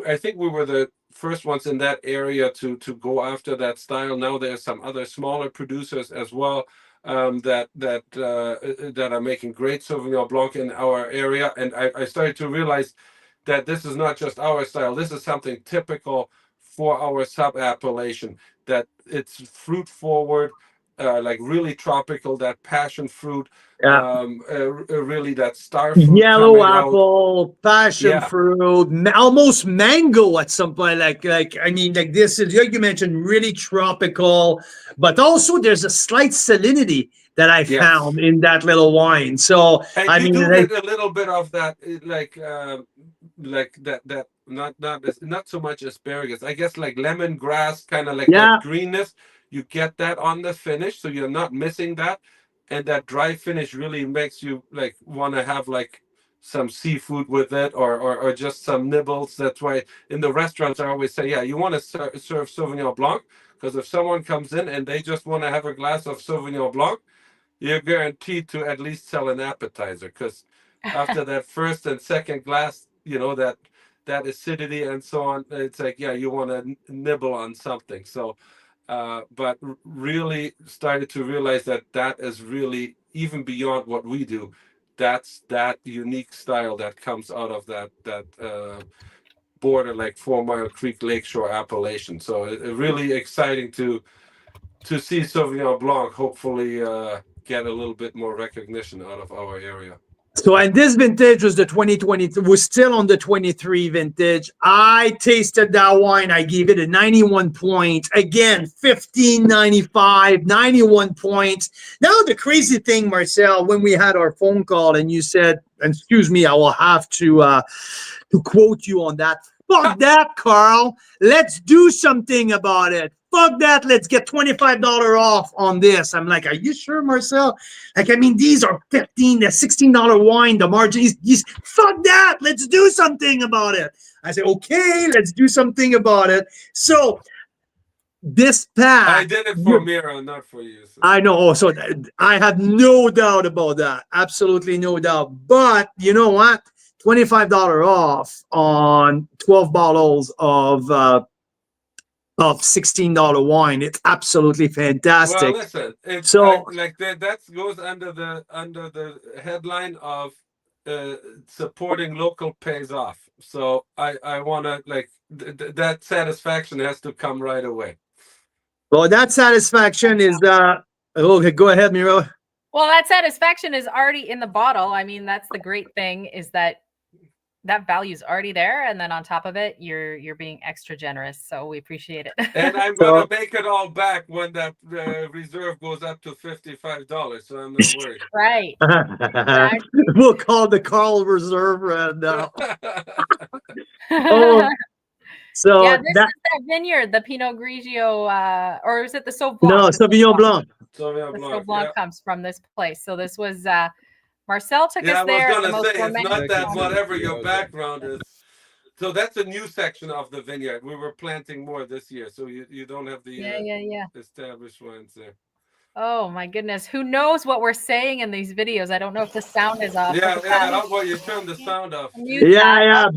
Speaker 3: I think we were the first ones in that area to go after that style. Now there's some other smaller producers as well that are making great Sauvignon Blanc in our area, and I started to realize that this is not just our style. This is something typical for our sub appellation. That it's fruit forward, like really tropical. That passion fruit,
Speaker 2: Yeah.
Speaker 3: really that star fruit
Speaker 2: Yellow
Speaker 3: coming out.
Speaker 2: apple, passion
Speaker 3: Yeah.
Speaker 2: fruit, almost mango at some point. Like I mean, like this is like you mentioned, really tropical, but also there's a slight salinity that I
Speaker 3: Yes.
Speaker 2: found in that little wine. So
Speaker 3: And
Speaker 2: I
Speaker 3: you
Speaker 2: mean,
Speaker 3: do get a little bit of that, like that not so much asparagus. I guess like lemongrass, kind of like that
Speaker 2: yeah,
Speaker 3: greenness. You get that on the finish, so you're not missing that. And that dry finish really makes you like want to have like some seafood with it, or just some nibbles. That's why in the restaurants I always say, yeah, you want to serve Sauvignon Blanc, because if someone comes in and they just want to have a glass of Sauvignon Blanc, you're guaranteed to at least sell an appetizer, because after that first and second glass, that acidity and so on, it's like, yeah, you want to nibble on something. So but really started to realize that is really even beyond what we do. That's that unique style that comes out of that border, like 4 Mile Creek Lakeshore appellation. So really exciting to see Sauvignon Blanc hopefully get a little bit more recognition out of our area.
Speaker 2: So, and this vintage was the 2020, was still on the 23 vintage. I tasted that wine. I gave it a 91 points. Again, 15.95, 91 points. Now, the crazy thing, Marcel, when we had our phone call and you said, excuse me, I will have to quote you on that. Fuck that, Carl. Let's do something about it. Fuck that. Let's get $25 off on this. I'm like, are you sure, Marcel? Like, I mean, these are $15 to $16 wine. The margin is fuck that. Let's do something about it. I said, okay, let's do something about it. So this pack.
Speaker 3: I did it for Mira, not for you. So.
Speaker 2: I know. So I have no doubt about that. Absolutely no doubt. But you know what? $25 off on 12 bottles of $16 wine. It's absolutely fantastic.
Speaker 3: Well, listen, it's so like that goes under the headline of supporting local pays off. So I want to like that satisfaction has to come right away.
Speaker 2: Well, that satisfaction is okay. Go ahead, Mira.
Speaker 1: Well, that satisfaction is already in the bottle. I mean, that's the great thing is that value is already there, and then on top of it, you're being extra generous. So we appreciate it.
Speaker 3: And I'm gonna make it all back when that reserve goes up to $55. So I'm not worried.
Speaker 1: Right.
Speaker 2: Exactly. We'll call the Carl Reserve and. So
Speaker 1: yeah, this is that vineyard, the Pinot Grigio, or is it the Sauv Blanc?
Speaker 2: No, Sauvignon Blanc.
Speaker 3: Sauvignon
Speaker 1: Blanc.
Speaker 3: The
Speaker 1: Sauv Blanc comes from this place. So this was Marcel took us there.
Speaker 3: I was going to say, it's not that whatever your background is. So that's a new section of the vineyard. We were planting more this year, so you don't have the established wines there.
Speaker 1: Oh my goodness! Who knows what we're saying in these videos? I don't know if the sound is off.
Speaker 3: Yeah, how about you turn the sound off?
Speaker 2: Yeah,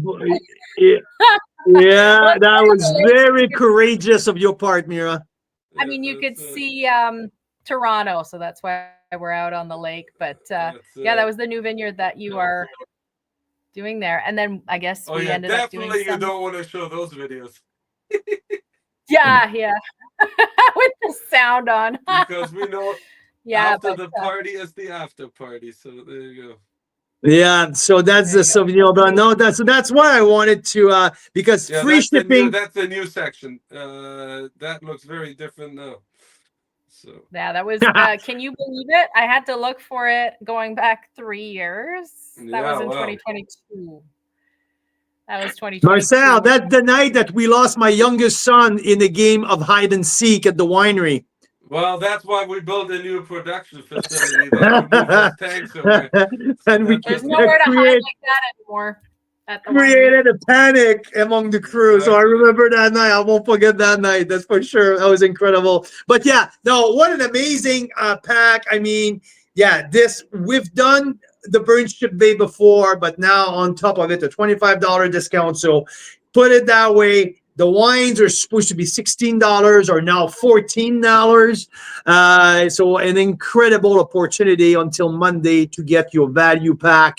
Speaker 2: that was very courageous of your part, Mira.
Speaker 1: I mean, you could see Toronto, so that's why we're out on the lake. But yeah, that was the new vineyard that you are doing there. And then I guess we ended up doing
Speaker 3: definitely you don't want to show those videos.
Speaker 1: yeah. With the sound on.
Speaker 3: Because we know after the party is the after party. So there you go.
Speaker 2: Yeah, so that's the Sauvignon Blanc. No, that's why I wanted to because free shipping.
Speaker 3: That's the new section. That looks very different now. So
Speaker 1: yeah, that was. Can you believe it? I had to look for it going back 3 years. That was in 2022. That was 2022.
Speaker 2: Marcel, that's the night that we lost my youngest son in a game of hide and seek at the winery.
Speaker 3: Well, that's why we built a new production facility. Tanks away.
Speaker 2: And
Speaker 1: there's nowhere to hide like that anymore.
Speaker 2: Created a panic among the crew. So I remember that night. I won't forget that night. That's for sure. That was incredible. But yeah, no, what an amazing pack. I mean, yeah, we've done the burnt ship bay before, but now on top of it, a $25 discount. So put it that way. The wines are supposed to be $16, are now $14. So an incredible opportunity until Monday to get your value pack.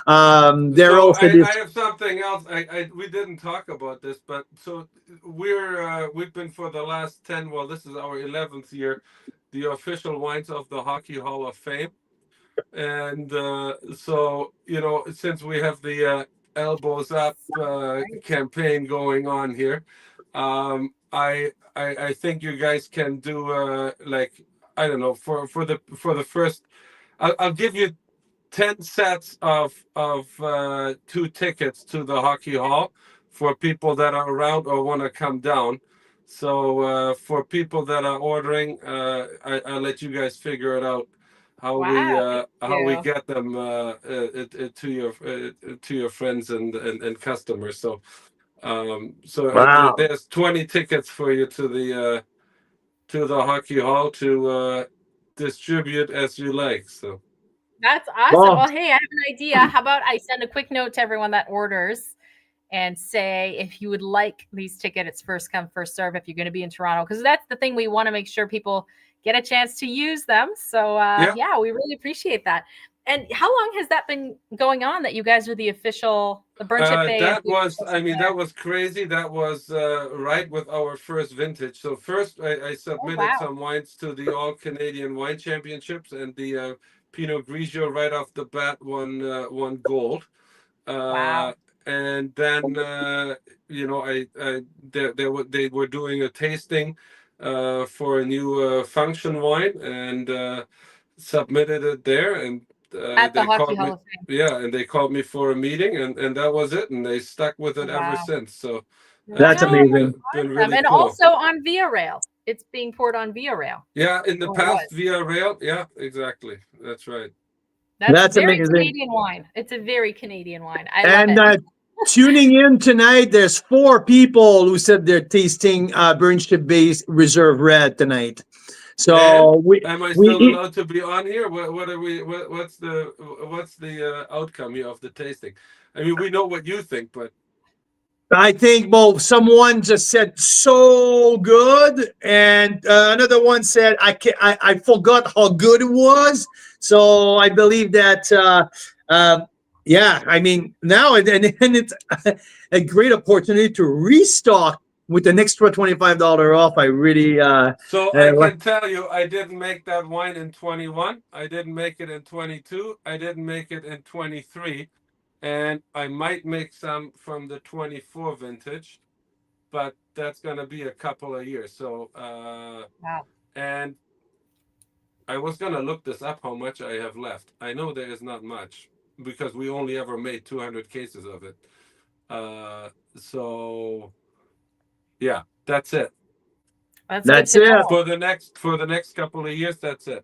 Speaker 2: I
Speaker 3: have something else. We didn't talk about this, but so we've been for the last 10. Well, this is our 11th year, the official wines of the Hockey Hall of Fame, and so since we have the elbows up campaign going on here, I think you guys can do like I don't know for the first. I'll give you 10 sets of 2 tickets to the Hockey Hall for people that are around or want to come down. So for people that are ordering, I'll let you guys figure it out how we get them to your friends and customers. So there's 20 tickets for you to the Hockey Hall to distribute as you like. So
Speaker 1: that's awesome. Well, hey, I have an idea. How about I send a quick note to everyone that orders and say if you would like these tickets, first come, first serve if you're going to be in Toronto, because that's the thing, we want to make sure people get a chance to use them. So yeah, we really appreciate that. And how long has that been going on that you guys are the burnt ship bay?
Speaker 3: That was crazy. That was right with our first vintage. So first I submitted some wines to the All Canadian Wine Championships and the Pinot Grigio right off the bat won gold.
Speaker 1: Wow.
Speaker 3: And then they were doing a tasting for a new function wine, and submitted it there, and
Speaker 1: At the
Speaker 3: they
Speaker 1: Hockey
Speaker 3: called
Speaker 1: Hall
Speaker 3: me.
Speaker 1: of Fame.
Speaker 3: Yeah, and they called me for a meeting, and that was it, and they stuck with it ever
Speaker 1: Wow.
Speaker 3: since. So
Speaker 2: That's
Speaker 1: Wow.
Speaker 2: amazing.
Speaker 3: been
Speaker 1: Awesome.
Speaker 3: really
Speaker 1: And
Speaker 3: cool.
Speaker 1: also on Via Rail. It's being poured on Via Rail.
Speaker 3: Yeah, in the
Speaker 1: Or
Speaker 3: past
Speaker 1: was.
Speaker 3: via rail. Yeah, exactly. That's right.
Speaker 1: That's very
Speaker 2: amazing.
Speaker 1: Canadian wine. It's a very Canadian wine. I love
Speaker 2: And
Speaker 1: it.
Speaker 2: tuning in tonight, there's 4 people who said they're tasting Burnship Base Reserve Red tonight. So
Speaker 3: And am I still allowed to be on here? What are we? What's the outcome here of the tasting? I mean, we know what you think, but
Speaker 2: I think, well, someone just said so good, and another one said I forgot how good it was. So I believe that, yeah, I mean now and it's a great opportunity to restock with an extra $25 off. I really
Speaker 3: so I can tell you, I didn't make that wine in 21. I didn't make it in 22. I didn't make it in 23. And I might make some from the 24 vintage, but that's going to be a couple of years. So,
Speaker 1: Wow.
Speaker 3: and I was going to look this up, how much I have left. I know there is not much because we only ever made 200 cases of it. So, yeah, that's it.
Speaker 1: That's good to know.
Speaker 3: For the next couple of years. That's it.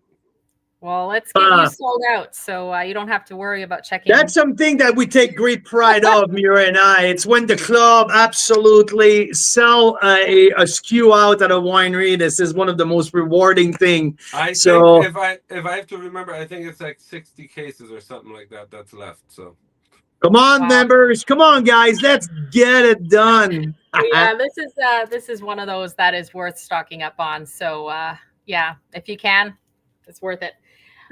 Speaker 1: Well, let's get you sold out, so you don't have to worry about checking.
Speaker 2: That's something that we take great pride of, Mira and I. It's when the club absolutely sell a SKU out at a winery. This is one of the most rewarding thing.
Speaker 3: I
Speaker 2: So
Speaker 3: think if I have to remember, I think it's like 60 cases or something like that that's left. So
Speaker 2: come on, members. Come on, guys. Let's get it done.
Speaker 1: Yeah, this is one of those that is worth stocking up on. So yeah, if you can, it's worth it.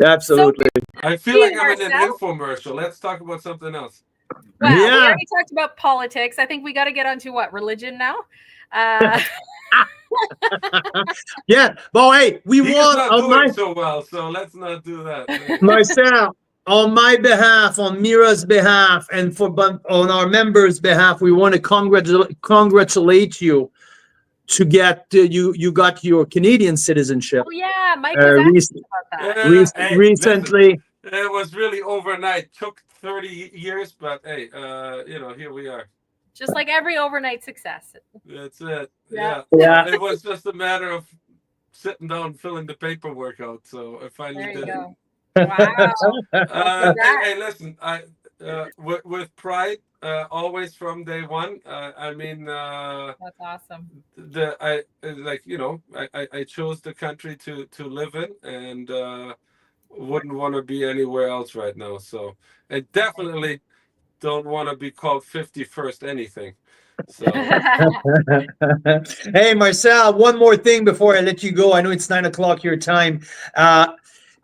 Speaker 2: Absolutely.
Speaker 1: So,
Speaker 3: I feel like I'm in an infomercial. Let's talk about something else.
Speaker 1: Well, we already talked about politics. I think we got to get onto what, religion now?
Speaker 2: Yeah, but hey,
Speaker 3: He's not doing so well, so let's not do that.
Speaker 2: Marcel, on my behalf, on Mira's behalf, and on our members' behalf, we want to congratulate you to get you got your Canadian citizenship.
Speaker 1: Oh yeah, Mike was asking about that.
Speaker 2: Recently.
Speaker 3: Listen, it was really overnight. Took 30 years, but hey, here we are.
Speaker 1: Just like every overnight success.
Speaker 3: That's it.
Speaker 1: Yeah.
Speaker 3: It was just a matter of sitting down, filling the paperwork out. So I finally did it. Wow. Hey, listen, with pride, always from day one. I mean,
Speaker 1: that's awesome.
Speaker 3: I chose the country to live in, and wouldn't want to be anywhere else right now. So I definitely don't want to be called 51st anything. So
Speaker 2: hey, Marcel, one more thing before I let you go. I know it's 9:00 your time.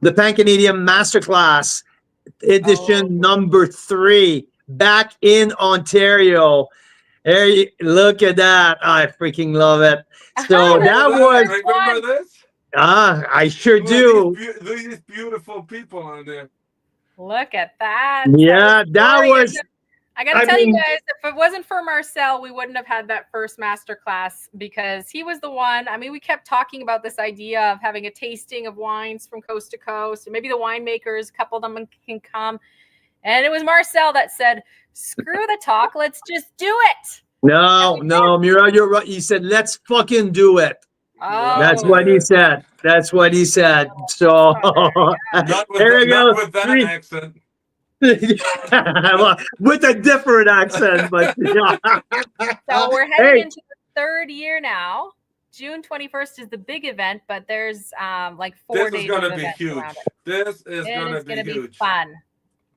Speaker 2: The Pan Canadian Masterclass edition number 3 back in Ontario. Hey, look at that. I freaking love it. So that was.
Speaker 3: Remember this?
Speaker 2: I sure do.
Speaker 3: These beautiful people on there.
Speaker 1: Look at that.
Speaker 2: Yeah, that was.
Speaker 1: I got to tell you guys, if it wasn't for Marcel, we wouldn't have had that first masterclass because he was the one. I mean, we kept talking about this idea of having a tasting of wines from coast to coast, and maybe the winemakers, a couple of them can come. And it was Marcel that said, screw the talk, let's just do it.
Speaker 2: No, Mira, you're right. He said, let's fucking do it.
Speaker 1: Oh,
Speaker 2: that's what he said. That's what he said. So
Speaker 3: not with that accent.
Speaker 2: With a different accent, but
Speaker 1: so we're heading into the 3rd year now. June 21st is the big event, but there's like 4 days.
Speaker 3: This is going to be huge. This is going to be huge.
Speaker 1: Fun.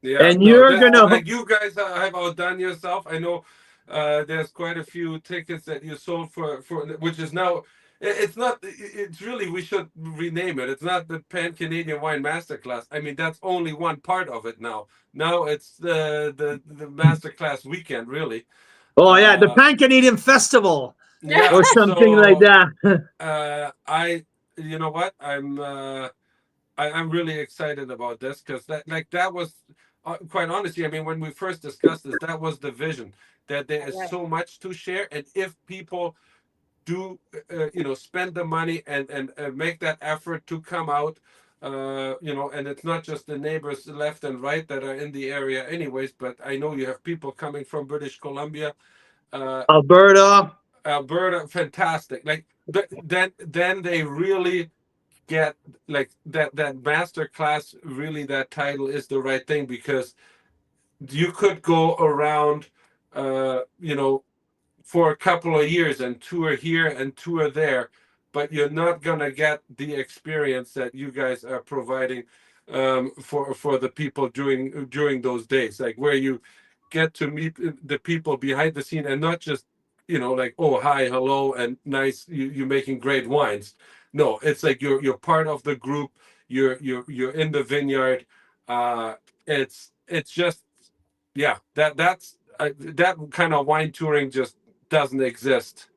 Speaker 3: Yeah,
Speaker 2: and you're gonna
Speaker 3: like you guys have outdone yourself. I know there's quite a few tickets that you sold for which is now. It's not. It's really. We should rename it. It's not the Pan Canadian Wine Masterclass. I mean, that's only one part of it now. Now it's the Masterclass weekend, really.
Speaker 2: Oh yeah, the Pan Canadian Festival, or something like that.
Speaker 3: You know what? I'm I'm really excited about this because that was quite honestly. I mean, when we first discussed this, that was the vision, that there is
Speaker 1: Right.
Speaker 3: so much to share, and if people do spend the money and make that effort to come out, and it's not just the neighbors left and right that are in the area anyways, but I know you have people coming from British Columbia, uh,
Speaker 2: Alberta.
Speaker 3: Alberta, fantastic. Like then they really get like that master class. Really, that title is the right thing because you could go around, uh, you know, for a couple of years and tour here and tour there, but you're not gonna get the experience that you guys are providing for the people during those days, like where you get to meet the people behind the scene and not just like, oh, hi, hello, and nice, you making great wines. No, it's like you're part of the group. You're in the vineyard. It's just, yeah, that kind of wine touring just doesn't exist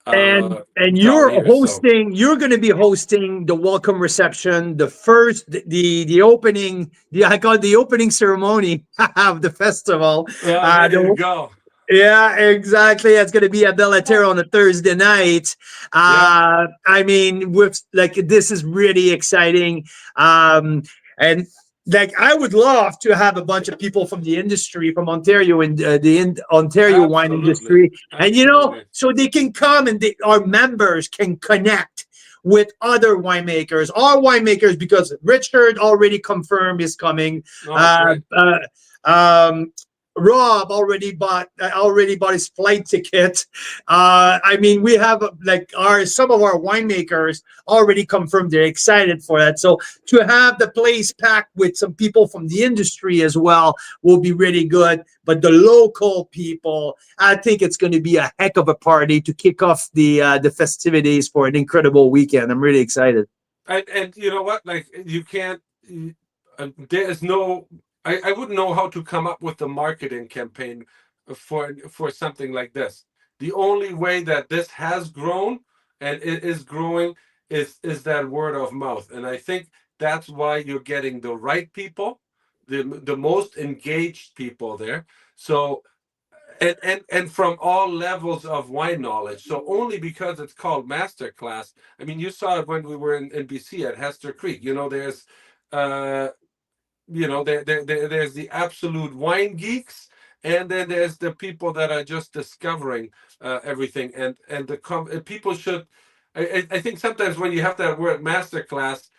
Speaker 2: And
Speaker 3: down
Speaker 2: you're
Speaker 3: here. So
Speaker 2: hosting. You're going to be hosting the welcome reception, the first, the opening. I call it the opening ceremony of the festival.
Speaker 3: there you
Speaker 2: The
Speaker 3: go.
Speaker 2: Yeah, exactly. It's going to be at Bellaterra on a Thursday night.
Speaker 3: Yeah,
Speaker 2: I mean, with like this is really exciting. And like I would love to have a bunch of people from the industry, from Ontario and Ontario wine
Speaker 3: absolutely,
Speaker 2: industry, and
Speaker 3: absolutely.
Speaker 2: so they can come and our members can connect with other winemakers, our winemakers, because Richard already confirmed is coming.
Speaker 3: Oh,
Speaker 2: Uh,
Speaker 3: great.
Speaker 2: uh, um, Rob already bought his flight ticket. I mean, we have like some of our winemakers already confirmed they're excited for that. So to have the place packed with some people from the industry as well will be really good. But the local people, I think it's going to be a heck of a party to kick off the festivities for an incredible weekend. I'm really excited.
Speaker 3: And you know what? Like you can't. There is no. I wouldn't know how to come up with a marketing campaign for something like this. The only way that this has grown and it is growing is that word of mouth, and I think that's why you're getting the right people, the most engaged people there. So and from all levels of wine knowledge. So only because it's called masterclass. I mean, you saw it when we were in BC at Hester Creek. There's uh there's the absolute wine geeks, and then there's the people that are just discovering everything. And people should. I think sometimes when you have that word masterclass,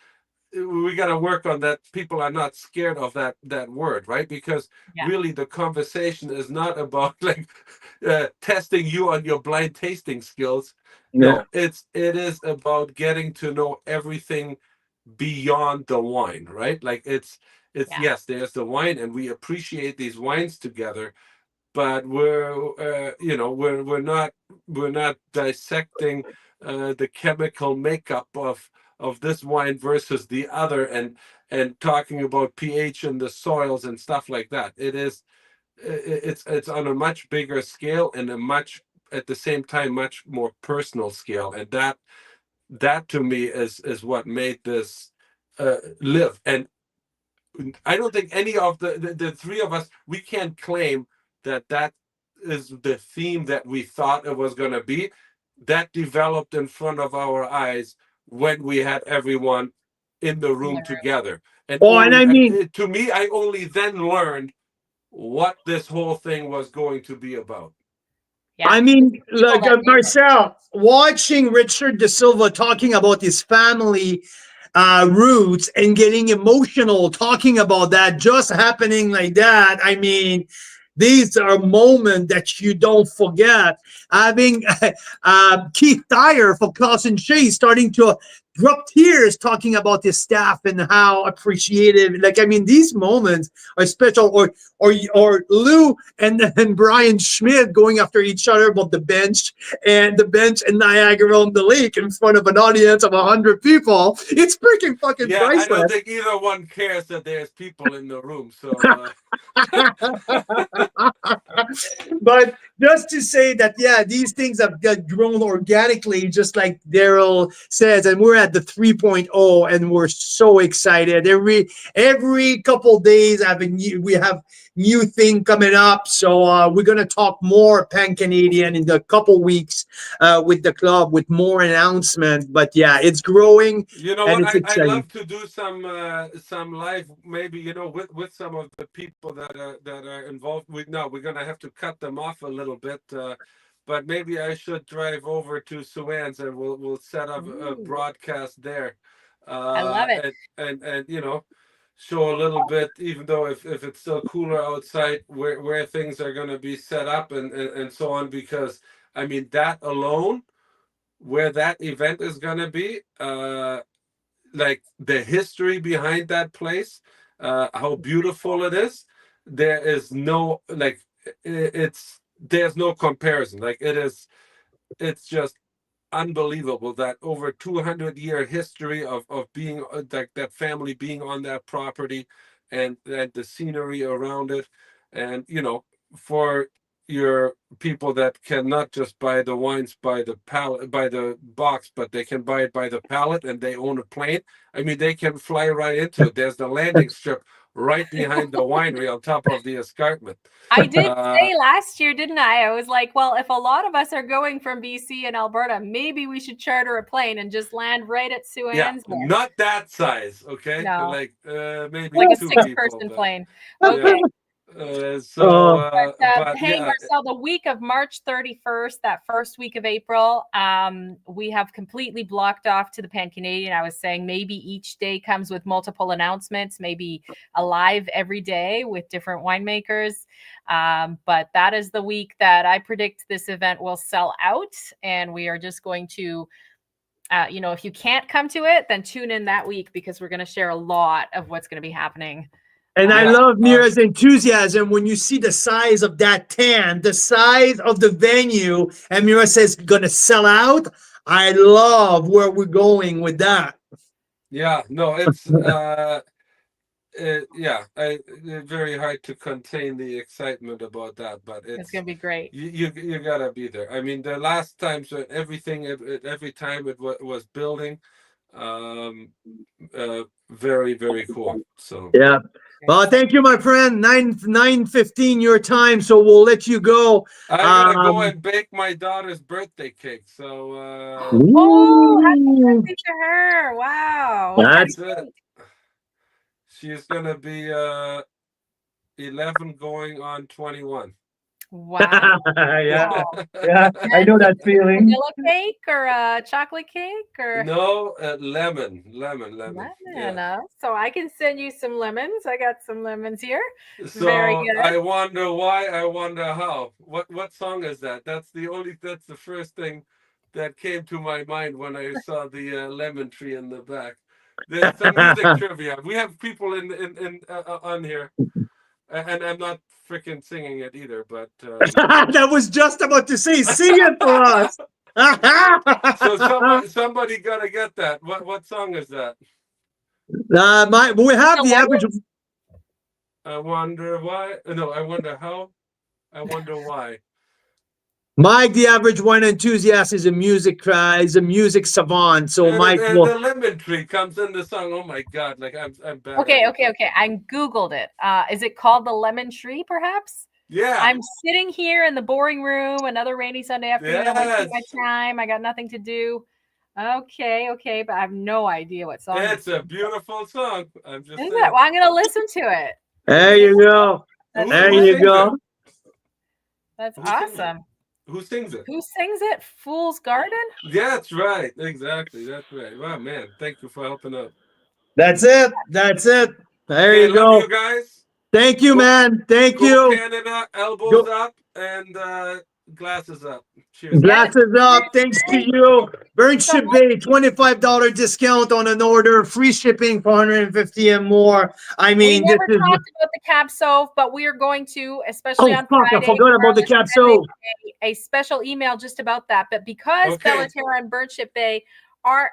Speaker 3: we got to work on that. People are not scared of that word, right? Because
Speaker 1: Yeah.
Speaker 3: really the conversation is not about like testing you on your blind tasting skills.
Speaker 2: Yeah.
Speaker 3: No, it is about getting to know everything beyond the wine, right? Like it's
Speaker 1: Yeah.
Speaker 3: yes, there's the wine, and we appreciate these wines together, but we're not dissecting the chemical makeup of this wine versus the other, and talking about pH in the soils and stuff like that. It's on a much bigger scale and a much, at the same time, much more personal scale, and that to me is what made this live. And I don't think any of the three of us, we can claim that is the theme that we thought it was going to be. That developed in front of our eyes when we had everyone in the room together. And
Speaker 2: Oh, and I mean,
Speaker 3: to me, I only then learned what this whole thing was going to be about.
Speaker 1: Yeah. People
Speaker 2: like
Speaker 1: that knew it.
Speaker 2: Marcel, watching Richard De Silva talking about his family roots and getting emotional talking about that just happening like that. I mean, these are moments that you don't forget. Having Keith Dyer for Claus and Shay starting to drop tears talking about his staff and how appreciative. Like, I mean, these moments are special. or Lou and then Brian Schmidt going after each other about the bench and Niagara on the lake in front of an audience of 100 people. It's freaking fucking
Speaker 3: Yeah, I don't
Speaker 2: priceless.
Speaker 3: think either one cares that there's people in the room. So,
Speaker 2: but just to say that, yeah, these things have got grown organically, just like Daryl says, and we're at the 3.0, and we're so excited. Every couple days, we have new thing coming up. So we're gonna talk more Pan Canadian in the couple weeks with the club with more announcements. But yeah, it's growing
Speaker 3: you know
Speaker 2: and
Speaker 3: what?
Speaker 2: it's
Speaker 3: I
Speaker 2: exciting.
Speaker 3: love to do some live, maybe, with some of the people that are involved. We're gonna have to cut them off a little bit, but maybe I should drive over to Suans and we'll set up a broadcast there.
Speaker 1: I love it.
Speaker 3: And show a little bit, even though if it's still cooler outside, where things are going to be set up and so on, because I mean that alone, where that event is going to be, like the history behind that place, how beautiful it is, there is no, like, there's no comparison. Like, it's just unbelievable that over 200-year history of being, like, that family being on that property, and the scenery around it. And for your people that cannot just buy the wines by the pallet, by the box, but they can buy it by the pallet, and they own a plane, I mean, they can fly right into it. There's the landing strip right behind the winery on top of the escarpment.
Speaker 1: I did say last year, didn't I? I was like, well, if a lot of us are going from BC and Alberta, maybe we should charter a plane and just land right at Suans.
Speaker 3: Yeah, not that size, okay?
Speaker 1: No.
Speaker 3: Like maybe
Speaker 1: like a
Speaker 3: two
Speaker 1: 6-person
Speaker 3: people,
Speaker 1: plane. Okay.
Speaker 3: But
Speaker 1: hey,
Speaker 3: yeah,
Speaker 1: Marcel, the week of March 31st, that first week of April, we have completely blocked off to the Pan Canadian. I was saying maybe each day comes with multiple announcements, maybe a live every day with different winemakers. But that is the week that I predict this event will sell out, and we are just going to if you can't come to it, then tune in that week, because we're going to share a lot of what's going to be happening.
Speaker 2: And I love Mira's enthusiasm when you see the size of that tent, the size of the venue, and Mira says gonna sell out. I love where we're going with that.
Speaker 3: Yeah, no, it's very hard to contain the excitement about that, but
Speaker 1: it's gonna be great.
Speaker 3: You gotta be there. I mean, the last time, so every time it was building, very, very cool. So
Speaker 2: yeah. Well, thank you, my friend. 9:15 your time, so we'll let you go.
Speaker 3: I gotta go and bake my daughter's birthday cake. So
Speaker 1: happy birthday to her! Wow,
Speaker 2: that's
Speaker 3: it. She's gonna be 11 going on 21.
Speaker 1: Wow.
Speaker 2: yeah. I know that feeling.
Speaker 1: Vanilla cake or a chocolate cake or
Speaker 3: no, lemon.
Speaker 1: Yeah. So I can send you some lemons. I got some lemons here.
Speaker 3: So
Speaker 1: very good.
Speaker 3: I wonder why, I wonder how. What song is that? That's the first thing that came to my mind when I saw the lemon tree in the back. There's some music trivia. We have people in on here, and I'm not freaking singing it either, but
Speaker 2: that was just about to say, sing it for us.
Speaker 3: So somebody gotta get that. What song is that?
Speaker 2: We have the average.
Speaker 3: I wonder why. No, I wonder how. I wonder why.
Speaker 2: Mike, the average wine enthusiast, is a music savant. So
Speaker 3: and,
Speaker 2: Mike,
Speaker 3: and the lemon tree comes in the song. Oh my God! Like I'm bad.
Speaker 1: Okay. I googled it. Is it called the lemon tree? Perhaps.
Speaker 3: Yeah.
Speaker 1: I'm sitting here in the boring room. Another rainy Sunday afternoon. I'm wasting my time. I got nothing to do. Okay, but I have no idea what song.
Speaker 3: It's a beautiful song. I'm just saying.
Speaker 1: Well, I'm gonna listen to it.
Speaker 2: There you go. There you go.
Speaker 1: That's awesome.
Speaker 3: Who sings it?
Speaker 1: Who sings it? Fool's Garden?
Speaker 3: That's right. Exactly. That's right. Wow, man. Thank you for helping out.
Speaker 2: That's it. There you go.
Speaker 3: Love you guys.
Speaker 2: Thank you, man. Thank you.
Speaker 3: Canada, elbows up and glasses up. Cheers.
Speaker 2: Glasses up. Thanks to you. Burnship Bay, $25 discount on an order, free shipping for 150 and more. I
Speaker 1: We
Speaker 2: mean, this
Speaker 1: never
Speaker 2: is.
Speaker 1: talked about the Cab Sauv, but we are going to, especially
Speaker 2: Oh
Speaker 1: on
Speaker 2: fuck! I
Speaker 1: Friday,
Speaker 2: forgot about the Cab Sauv.
Speaker 1: a special email just about that. But because
Speaker 3: Okay.
Speaker 1: Terra and Burnship Bay are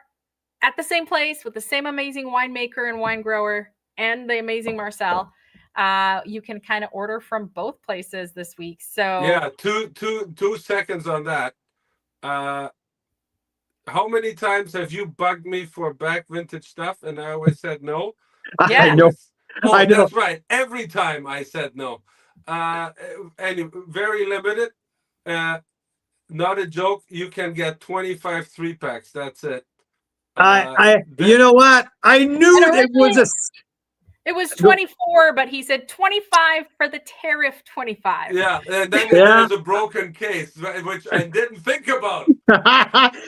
Speaker 1: at the same place with the same amazing winemaker and wine grower and the amazing Marcel, you can kind of order from both places this week. So
Speaker 3: Yeah, 2 seconds on that. How many times have you bugged me for back vintage stuff and I always said no?
Speaker 2: I
Speaker 1: Yeah.
Speaker 2: know.
Speaker 3: Oh,
Speaker 2: I know.
Speaker 3: that's right. Every time I said no. And very limited. Not a joke. You can get 25 3-packs. That's it.
Speaker 2: You know what? I knew it was a.
Speaker 1: It was 24, but he said 25 for the tariff 25.
Speaker 3: Yeah, and then there's a broken case, which I didn't think about.
Speaker 2: That's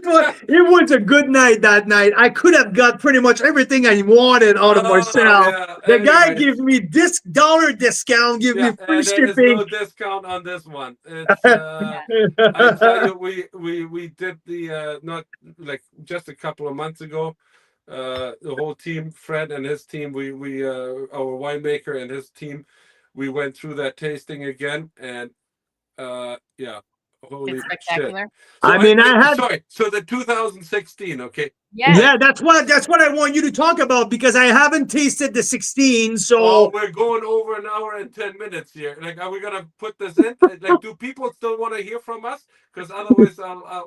Speaker 2: what it was. A good night that night. I could have got pretty much everything I wanted out of Marcel.
Speaker 3: Yeah.
Speaker 2: The guy
Speaker 3: Anyways.
Speaker 2: gave me this dollar discount, give me free
Speaker 3: and there is
Speaker 2: shipping.
Speaker 3: no discount on this one. It's I tell you, we did the not like just a couple of months ago. The whole team, Fred and his team, we our winemaker and his team, we went through that tasting again, and yeah, holy
Speaker 1: It's spectacular.
Speaker 3: shit. So
Speaker 2: I mean, I had.
Speaker 3: Sorry, so the 2016, okay.
Speaker 1: Yeah,
Speaker 2: that's what I want you to talk about, because I haven't tasted the 16. So
Speaker 3: oh, we're going over an hour and 10 minutes here. Like, are we gonna put this in? Like, do people still want to hear from us? Because otherwise,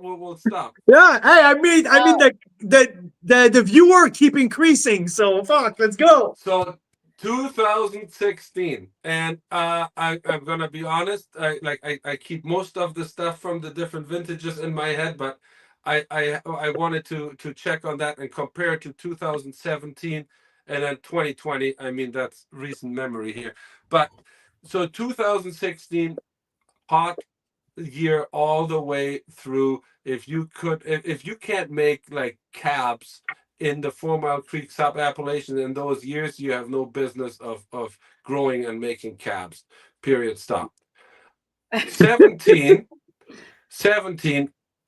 Speaker 3: we'll stop.
Speaker 2: Yeah, hey, I mean, the viewer keep increasing. So fuck, let's go.
Speaker 3: So 2016, and I'm gonna be honest. I keep most of the stuff from the different vintages in my head, but I wanted to check on that and compare it to 2017 and then 2020. I mean, that's recent memory here, but so 2016, hot year all the way through. If you can't make like cabs in the 4 Mile Creek sub appellation in those years, you have no business of growing and making cabs. Period. Stop. 17,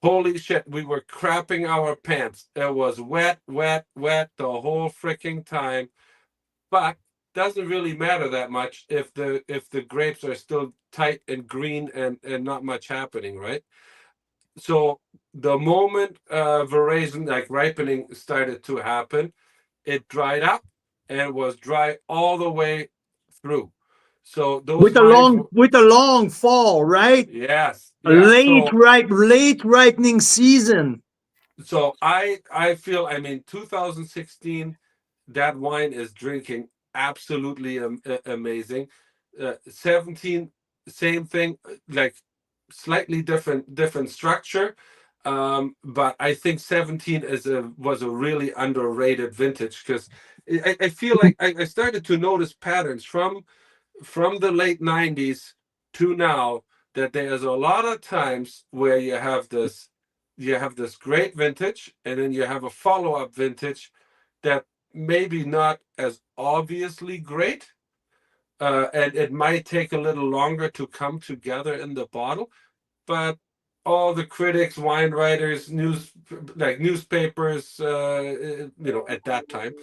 Speaker 3: holy shit, we were crapping our pants. It was wet the whole freaking time. But doesn't really matter that much if the grapes are still tight and green and not much happening, right? So the moment veraison, like ripening, started to happen, it dried up and was dry all the way through. So those
Speaker 2: with a long fall, right?
Speaker 3: Yes.
Speaker 2: Late ripening season.
Speaker 3: So I feel, I mean, 2016, that wine is drinking absolutely amazing. 17, same thing, like slightly different structure, but I think 17 was a really underrated vintage, because I feel like I started to notice patterns from the late 90s to now, that there's a lot of times where you have this great vintage, and then you have a follow-up vintage that maybe not as obviously great, and it might take a little longer to come together in the bottle, but all the critics, wine writers, newspapers, at that time,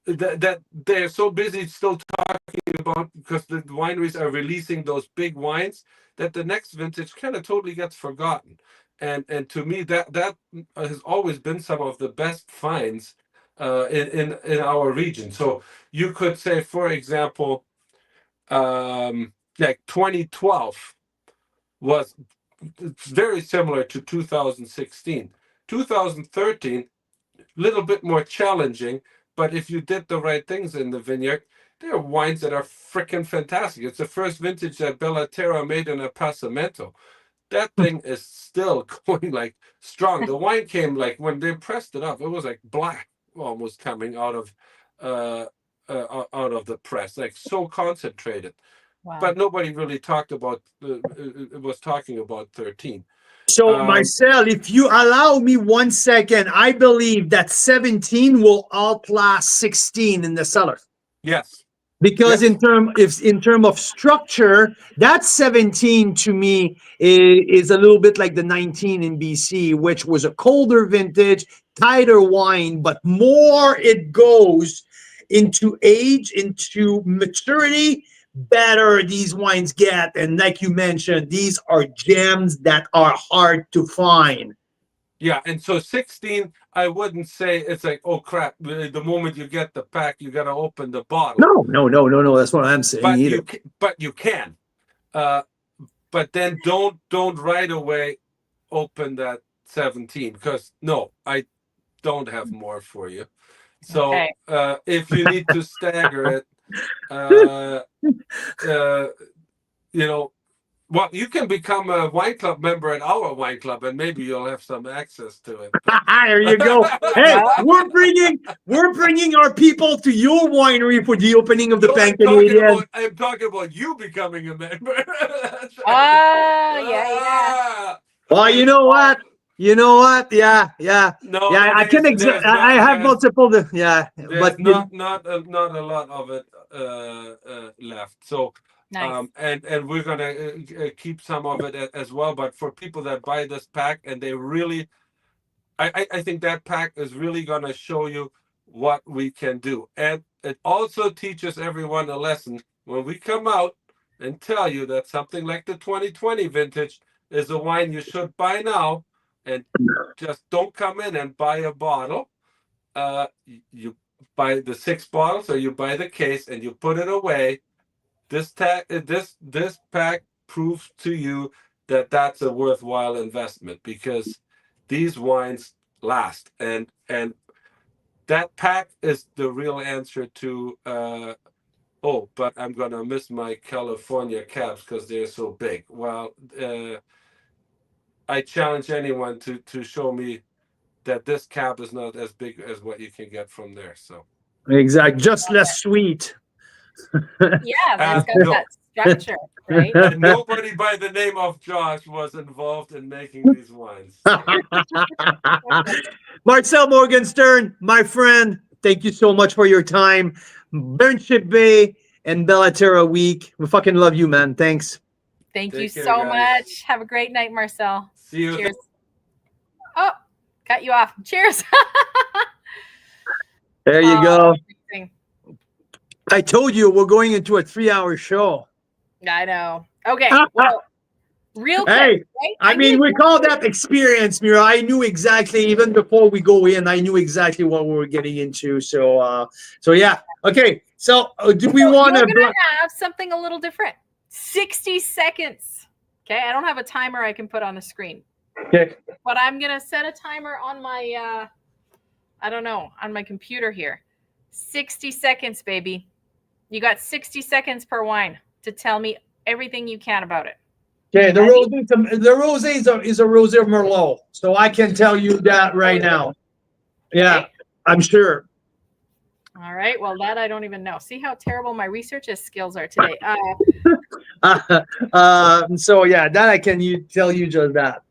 Speaker 3: that they're so busy still talking about, because the wineries are releasing those big wines, that the next vintage kind of totally gets forgotten. And to me, that has always been some of the best finds in our region. So you could say, for example, like 2012 was very similar to 2016. 2013, little bit more challenging, but if you did the right things in the vineyard, there are wines that are freaking fantastic. It's the first vintage that Terra made in a passamento. That thing is still going like strong. The wine came, like when they pressed it up, it was like black almost coming out of the press, like so concentrated.
Speaker 1: wow.
Speaker 3: But nobody really talked about was talking about 13.
Speaker 2: So Marcel, if you allow me 1 second, I believe that 17 will outlast 16 in the cellar.
Speaker 3: Yes.
Speaker 2: Because
Speaker 3: Yes.
Speaker 2: in term of structure, that 17 to me is a little bit like the 19 in BC, which was a colder vintage, tighter wine, but more it goes into age, into maturity, better these wines get. And like you mentioned, these are gems that are hard to find.
Speaker 3: Yeah, and so 16, I wouldn't say it's like, oh crap, the moment you get the pack, you got to open the bottle.
Speaker 2: No. That's what I'm saying.
Speaker 3: But
Speaker 2: Either.
Speaker 3: you can. But then don't right away open that 17, because no, I don't have more for you. So
Speaker 1: Okay.
Speaker 3: if you need to stagger it, uh, you know, well, you can become a wine club member at our wine club, and maybe you'll have some access to it.
Speaker 2: There you go. Hey, we're bringing our people to your winery for the opening of the
Speaker 3: No,
Speaker 2: Pan Canadian.
Speaker 3: I'm talking about you becoming a member. That's right.
Speaker 1: Oh, yeah.
Speaker 2: Well, you know what? Yeah.
Speaker 3: No,
Speaker 2: Yeah, I can.
Speaker 3: there's
Speaker 2: I
Speaker 3: not
Speaker 2: have multiple. Yeah,
Speaker 3: there's
Speaker 2: but
Speaker 3: not a lot of it left. So
Speaker 1: Nice.
Speaker 3: and we're gonna keep some of it as well. But for people that buy this pack, and they really, I think that pack is really gonna show you what we can do, and it also teaches everyone a lesson when we come out and tell you that something like the 2020 vintage is a wine you should buy now, and just don't come in and buy a bottle. You buy the 6 bottles, or you buy the case and you put it away. This pack proves to you that that's a worthwhile investment, because these wines last, and that pack is the real answer to oh, but I'm gonna miss my California cabs because they're so big. Well, I challenge anyone to show me that this cab is not as big as what you can get from there. So
Speaker 2: exactly, just less sweet.
Speaker 1: Yeah, that's got
Speaker 3: no.
Speaker 1: that structure, right?
Speaker 3: And nobody by the name of Josh was involved in making these wines.
Speaker 2: Marcel Morgenstern, my friend, thank you so much for your time. Burnship Bay and Bella Terra week. We fucking love you, man. Thanks.
Speaker 1: Thank you
Speaker 3: Take care,
Speaker 1: so
Speaker 3: guys.
Speaker 1: much. Have a great night, Marcel.
Speaker 3: See you.
Speaker 1: Cheers. Oh, cut you off. Cheers.
Speaker 2: There you go.
Speaker 1: Amazing.
Speaker 2: I told you we're going into a 3-hour show.
Speaker 1: I know. Okay. Well, real quick.
Speaker 2: Hey,
Speaker 1: right?
Speaker 2: I mean, we call that experience, Mira. I knew exactly, even before we go in, I knew exactly what we were getting into. So yeah. Okay. So do we want
Speaker 1: You're
Speaker 2: to
Speaker 1: gonna have something a little different. 60 seconds. Okay. I don't have a timer I can put on the screen.
Speaker 2: Okay.
Speaker 1: But I'm gonna set a timer on my I don't know, on my computer here. 60 seconds, baby. You got 60 seconds per wine to tell me everything you can about it.
Speaker 2: Okay, the rosé is a rosé Merlot, so I can tell you that right now. Yeah,
Speaker 1: Okay.
Speaker 2: I'm sure.
Speaker 1: All right. Well, that I don't even know. See how terrible my research skills are today.
Speaker 2: So yeah, that I can tell you just that.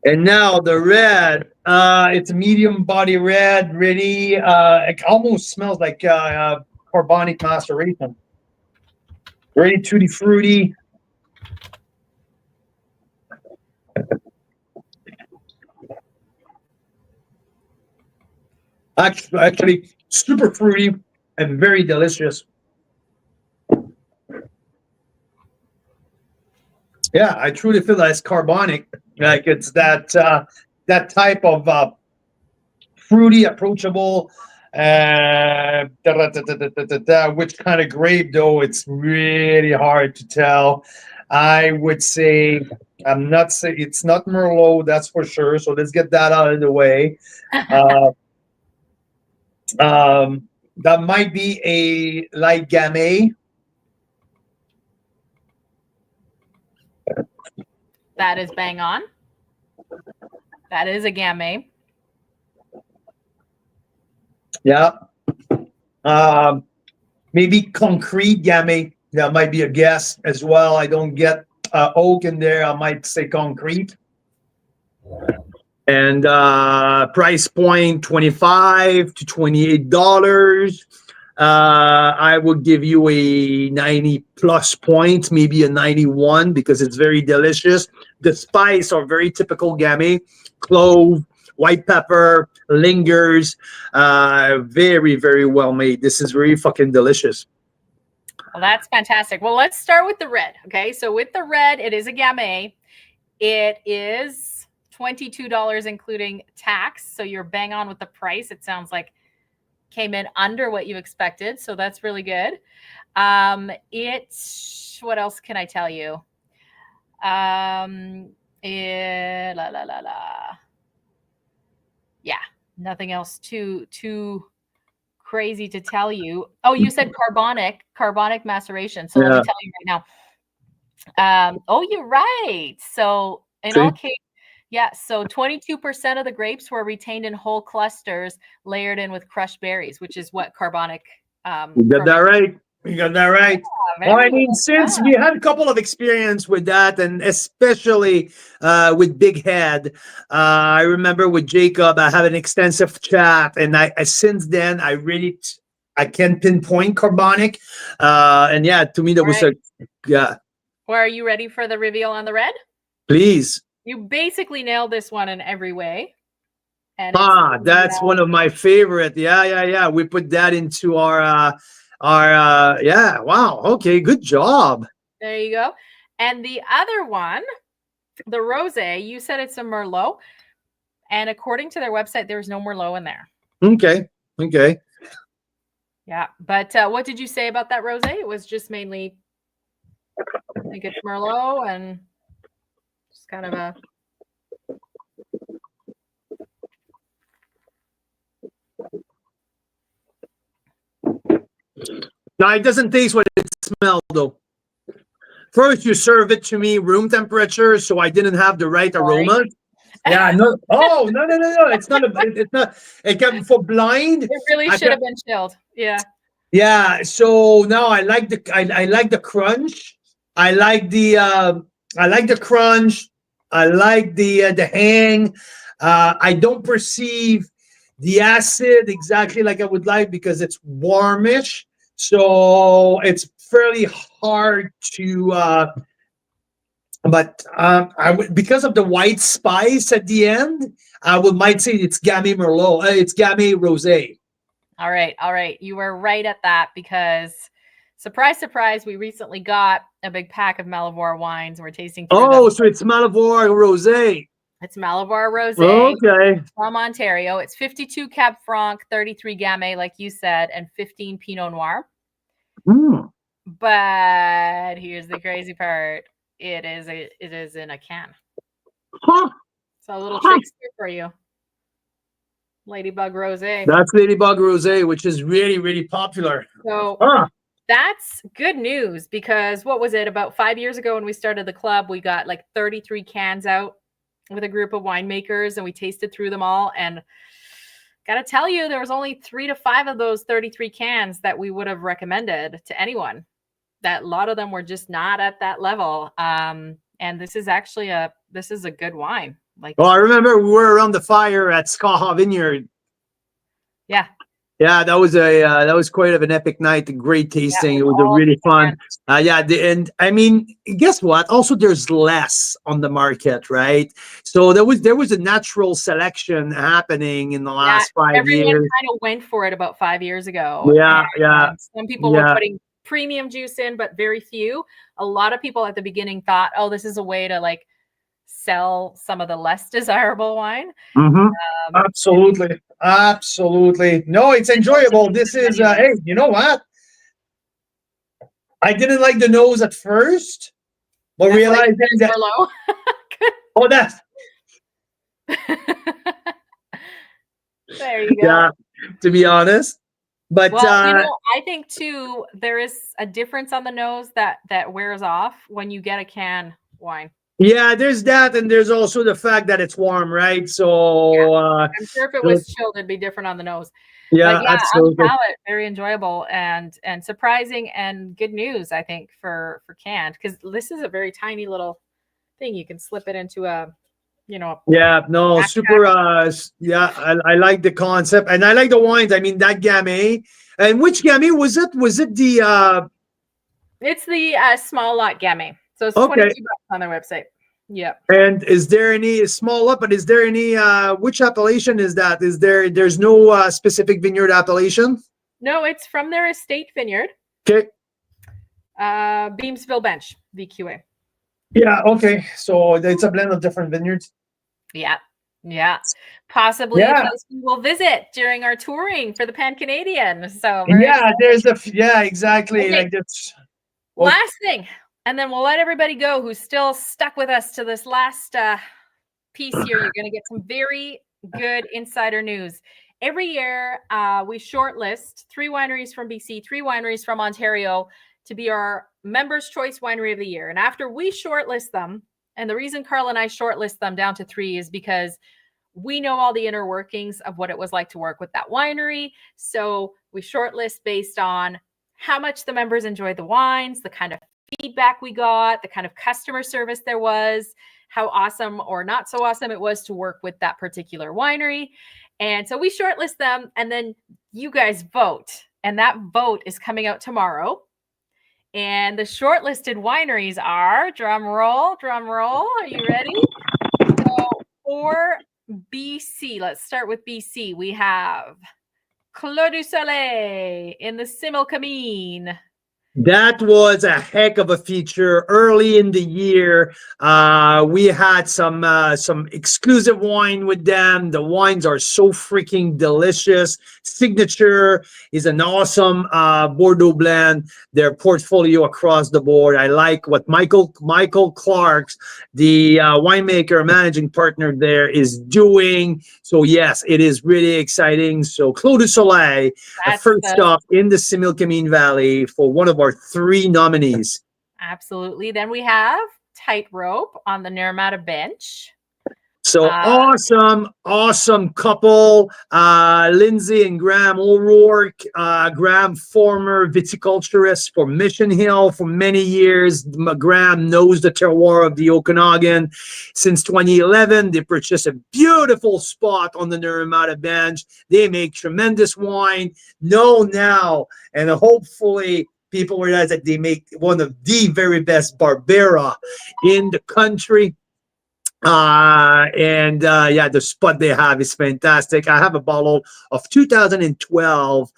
Speaker 2: And now the red, it's a medium body red, ready. It almost smells like carbonic maceration. Ready, tutti fruity. Actually, super fruity and very delicious. Yeah, I truly feel that it's carbonic. Like it's that type of fruity, approachable. Which kind of grape though? It's really hard to tell. I would say I'm not saying it's not Merlot, that's for sure. So let's get that out of the way. That might be a light Gamay.
Speaker 1: That is bang on. That is a Gamay.
Speaker 2: Yeah. Maybe concrete Gamay. That might be a guess as well. I don't get oak in there. I might say concrete. And price point $25 to $28. I would give you a 90 plus points, maybe a 91, because it's very delicious. The spice are very typical Gamay. Clove, white pepper, lingers. Very, very well made. This is very fucking delicious.
Speaker 1: Well, that's fantastic. Well, let's start with the red. Okay, so with the red, it is a Gamay. It is $22 including tax. So you're bang on with the price. It sounds like came in under what you expected. So that's really good. It's, what else can I tell you? Yeah, nothing else too crazy to tell you. Oh, you said carbonic maceration. So let me tell you right now. Oh, you're right. So in all cases, yeah, so 22% of the grapes were retained in whole clusters layered in with crushed berries, which is what carbonic.
Speaker 2: You got that right. You got that right.
Speaker 1: Yeah,
Speaker 2: well, I mean, since we had a couple of experience with that, and especially with Big Head, I remember with Jacob, I had an extensive chat, and I since then I can pinpoint carbonic, and yeah, to me that was a yeah.
Speaker 1: Well, are you ready for the reveal on the red?
Speaker 2: Please.
Speaker 1: You basically nailed this one in every way.
Speaker 2: And that's one of my favorite. Yeah. We put that into our yeah. Wow. Okay. Good job.
Speaker 1: There you go. And the other one, the rosé, you said it's a Merlot. And according to their website, there's no Merlot in there.
Speaker 2: Okay.
Speaker 1: Yeah. But what did you say about that rosé? It was just mainly, I think it's Merlot and just kind of a.
Speaker 2: No, it doesn't taste what it smells, though. First, you serve it to me room temperature, so I didn't have the right aroma. Yeah, no. Oh, no. It's not. It's not. It can for blind.
Speaker 1: It really should have been chilled. Yeah.
Speaker 2: Yeah. So now I like the. I like the crunch. I like the. I like the crunch. I like the hang. I don't perceive the acid exactly like I would like because it's warmish. So it's fairly hard to, but I would, because of the white spice at the end, might say it's Gamay Merlot. It's Gamay Rosé.
Speaker 1: All right. You were right at that because, surprise, we recently got a big pack of Malivoire wines. We're tasting.
Speaker 2: Oh, so it's Malivoire Rosé.
Speaker 1: It's Malivoire Rosé.
Speaker 2: Okay.
Speaker 1: From Ontario. It's 52 Cab Franc, 33 Gamay, like you said, and 15 Pinot Noir. But here's the crazy part. It is in a can.
Speaker 2: Huh.
Speaker 1: So a little trick for you. Ladybug Rosé.
Speaker 2: That's Ladybug Rosé, which is really, really popular.
Speaker 1: So that's good news because what was it? About 5 years ago when we started the club, we got like 33 cans out with a group of winemakers and we tasted through them all. And gotta tell you, there was only 3 to 5 of those 33 cans that we would have recommended to anyone. That a lot of them were just not at that level. And this is actually a good wine. Like,
Speaker 2: well, I remember we were around the fire at Skaha Vineyard.
Speaker 1: Yeah.
Speaker 2: Yeah, that was quite of an epic night. Great tasting. It was a really fun. And I mean, guess what? Also, there's less on the market, right? So there was a natural selection happening in the last 5 years.
Speaker 1: Everyone kind of went for it about 5 years ago.
Speaker 2: Yeah.
Speaker 1: Some people were putting premium juice in, but very few. A lot of people at the beginning thought, oh, this is a way to like sell some of the less desirable wine.
Speaker 2: Absolutely. No, it's enjoyable. This is hey, you know what? I didn't like the nose at first, but realized that oh, that's
Speaker 1: there you go.
Speaker 2: Yeah, to be honest. But
Speaker 1: I think too there is a difference on the nose that wears off when you get a can wine.
Speaker 2: Yeah, there's that, and there's also the fact that it's warm, right? So
Speaker 1: I'm sure if it was chilled, it'd be different on the nose.
Speaker 2: Yeah, absolutely.
Speaker 1: On the palate, very enjoyable and surprising and good news, I think, for canned, because this is a very tiny little thing. You can slip it into a
Speaker 2: Yeah, no,
Speaker 1: backpack.
Speaker 2: super. Yeah, I like the concept, and I like the wines. I mean, that Gamay. And which Gamay was it? Was it the?
Speaker 1: It's the small lot Gamay. So it's
Speaker 2: Okay.
Speaker 1: $22 on their website. Yep.
Speaker 2: And is there any small up? But is there any? Which appellation is that? Is there? There's no specific vineyard appellation.
Speaker 1: No, it's from their estate vineyard.
Speaker 2: Okay.
Speaker 1: Beamsville Bench, VQA.
Speaker 2: Yeah. Okay. So it's a blend of different vineyards.
Speaker 1: Yeah. Yeah. Possibly
Speaker 2: Yeah.
Speaker 1: a place we will visit during our touring for the Pan Canadian. So
Speaker 2: yeah, there's exactly.
Speaker 1: Okay.
Speaker 2: Like this.
Speaker 1: Last thing, and then we'll let everybody go who's still stuck with us to this last piece here. You're going to get some very good insider news. Every year, we shortlist 3 wineries from BC, 3 wineries from Ontario to be our Members' Choice Winery of the Year. And after we shortlist them, and the reason Carl and I shortlist them down to 3 is because we know all the inner workings of what it was like to work with that winery. So we shortlist based on how much the members enjoyed the wines, the kind of feedback we got, the kind of customer service there was, how awesome or not so awesome it was to work with that particular winery. And so we shortlist them, and then you guys vote. And that vote is coming out tomorrow. And the shortlisted wineries are, drum roll, are you ready? So for BC, let's start with BC. We have Clos du Soleil in the Similkameen.
Speaker 2: That was a heck of a feature early in the year. We had some exclusive wine with them. The wines are so freaking delicious. Signature is an awesome Bordeaux blend. Their portfolio across the board. I like what Michael Clark's, the winemaker, managing partner there, is doing. So yes, it is really exciting. So Clos du Soleil, the first stop in the Similkameen Valley for one of our 3 nominees.
Speaker 1: Absolutely. Then we have Tightrope on the Naramata Bench.
Speaker 2: So awesome couple, Lindsay and Graham O'Rourke. Graham, former viticulturist for Mission Hill for many years. Graham knows the terroir of the Okanagan. Since 2011, they purchased a beautiful spot on the Naramata Bench. They make tremendous wine. Know now, and hopefully people realize that they make one of the very best Barbera in the country. Yeah, the spot they have is fantastic. I have a bottle of 2012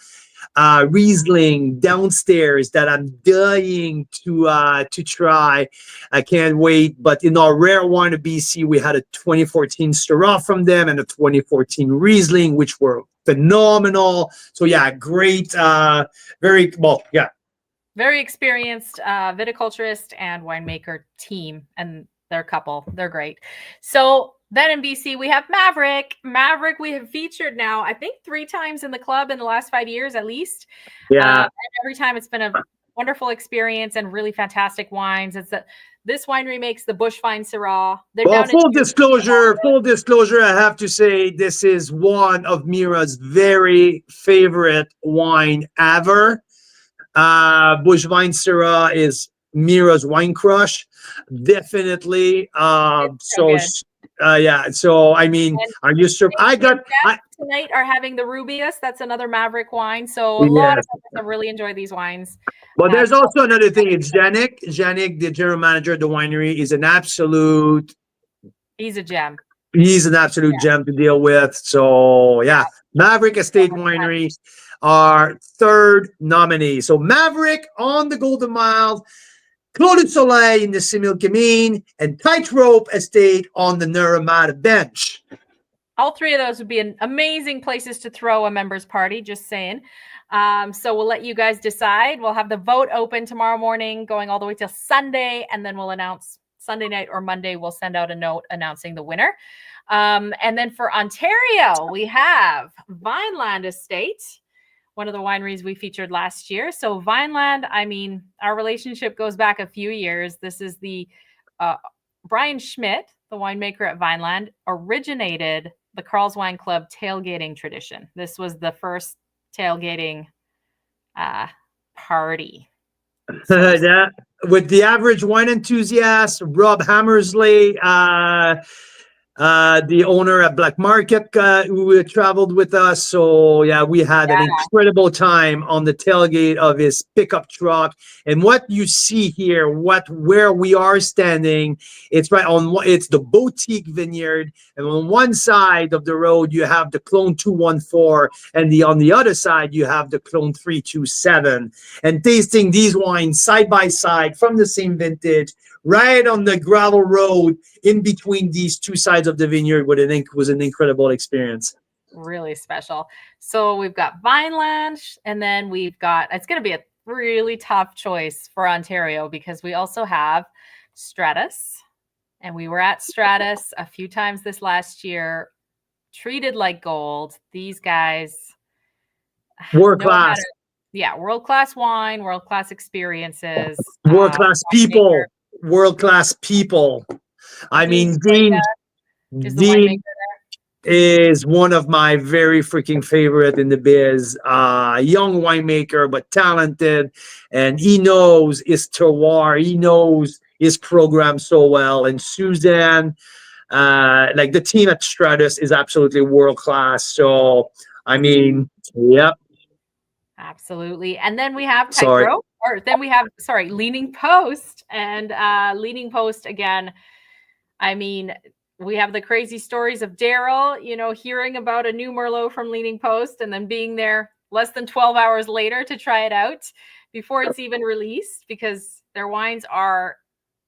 Speaker 2: Riesling downstairs that I'm dying to try. I can't wait. But in our rare wine of BC, we had a 2014 Syrah from them and a 2014 Riesling, which were phenomenal. So yeah, great. Very
Speaker 1: experienced viticulturist and winemaker team, and their couple. They're great. So then in BC, we have Maverick. Maverick we have featured now, I think 3 times in the club in the last 5 years at least.
Speaker 2: Yeah.
Speaker 1: And every time it's been a wonderful experience and really fantastic wines. It's that this winery makes the Bushvine Syrah.
Speaker 2: Well, full disclosure, I have to say this is one of Mira's very favorite wine ever. Bushvine Syrah is Mira's wine crush, definitely. Yeah. So I mean, are you sure?
Speaker 1: Tonight are having the Rubius. That's another Maverick wine. So a lot of people have really enjoyed these wines.
Speaker 2: But there's also another thing. It's Janik. Janik, the general manager of the winery, is an absolute.
Speaker 1: He's a gem.
Speaker 2: He's an absolute gem to deal with. So yeah, Maverick Estate Winery, our 3rd nominee. So Maverick on the Golden Mile, Clos du Soleil in the Similkameen, and Tightrope Estate on the Naramata Bench.
Speaker 1: All 3 of those would be amazing places to throw a members party, just saying. So we'll let you guys decide. We'll have the vote open tomorrow morning, going all the way till Sunday, and then we'll announce Sunday night or Monday. We'll send out a note announcing the winner. And then for Ontario, we have Vineland Estate, one of the wineries we featured last year. So Vineland, I mean, our relationship goes back a few years. This is the Brian Schmidt, the winemaker at Vineland, originated the Carl's Wine Club tailgating tradition. This was the first tailgating party.
Speaker 2: With the average wine enthusiast, Rob Hammersley, the owner at Black Market who traveled with us. So yeah, we had an incredible time on the tailgate of his pickup truck. And what you see here, where we are standing, it's the boutique vineyard, and on one side of the road you have the Clone 214, and on the other side you have the Clone 327. And tasting these wines side by side from the same vintage, right on the gravel road in between these two sides of the vineyard, was an incredible experience.
Speaker 1: Really special. So we've got Vineland, and then it's going to be a really tough choice for Ontario because we also have Stratus, and we were at Stratus a few times this last year, treated like gold. These guys,
Speaker 2: world class.
Speaker 1: World-class wine, world-class experiences,
Speaker 2: world-class people. World-class people. I mean, Dean is one of my very freaking favorite in the biz. Young winemaker, but talented, and he knows his terroir. He knows his program so well. And Suzanne, like the team at Stratus, is absolutely world class. So, I mean, yep.
Speaker 1: Absolutely. And then we have Tightrope, Leaning Post. And Leaning Post, again, I mean, we have the crazy stories of Daryl, hearing about a new Merlot from Leaning Post and then being there less than 12 hours later to try it out before it's even released, because their wines are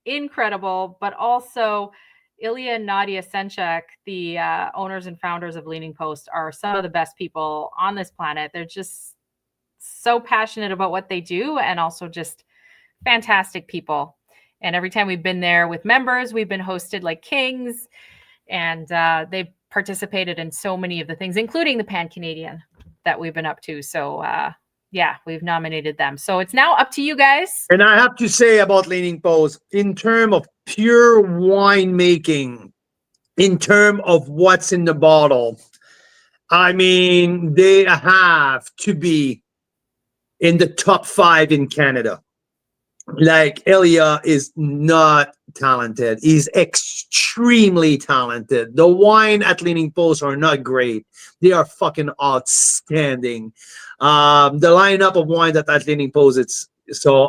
Speaker 1: incredible. But also Ilya and Nadia Senchak, the owners and founders of Leaning Post, are some of the best people on this planet. They're just so passionate about what they do, and also just fantastic people. And every time we've been there with members, we've been hosted like kings, and they've participated in so many of the things, including the Pan Canadian that we've been up to. So we've nominated them. So it's now up to you guys.
Speaker 2: And I have to say about Leaning Post, in terms of pure winemaking, in terms of what's in the bottle, I mean, they have to be in the top 5 in Canada. Like, Ilya is not talented. He's extremely talented. The wine at Leaning Post are not great. They are fucking outstanding. The lineup of wine at Leaning Post,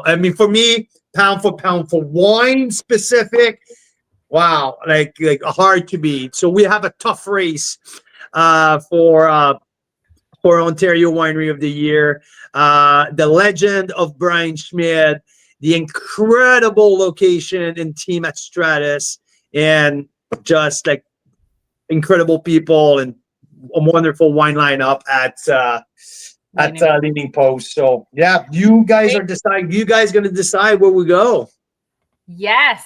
Speaker 2: I mean, for me, pound for pound for wine specific, wow, like hard to beat. So we have a tough race for Ontario Winery of the Year. The legend of Brian Schmidt, the incredible location and team at Stratus, and just like incredible people and a wonderful wine lineup at Leaning Post. So yeah, you guys are deciding. You guys going to decide where we go?
Speaker 1: Yes,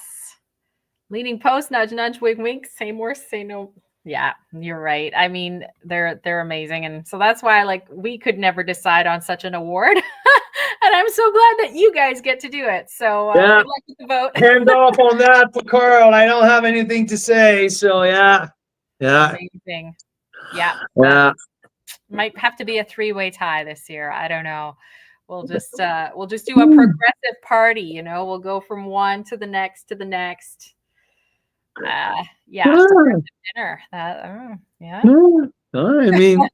Speaker 1: Leaning Post, nudge nudge, wink wink, say more, say no. Yeah, you're right. I mean, they're amazing, and so that's why we could never decide on such an award. And I'm so glad that you guys get to do it. So good luck with the vote.
Speaker 2: Hand off on that for Carl. I don't have anything to say. So yeah.
Speaker 1: Amazing. Yeah. Might have to be a 3-way tie this year. I don't know. We'll just do a progressive party. We'll go from one to the next to the next. Dinner.
Speaker 2: I mean,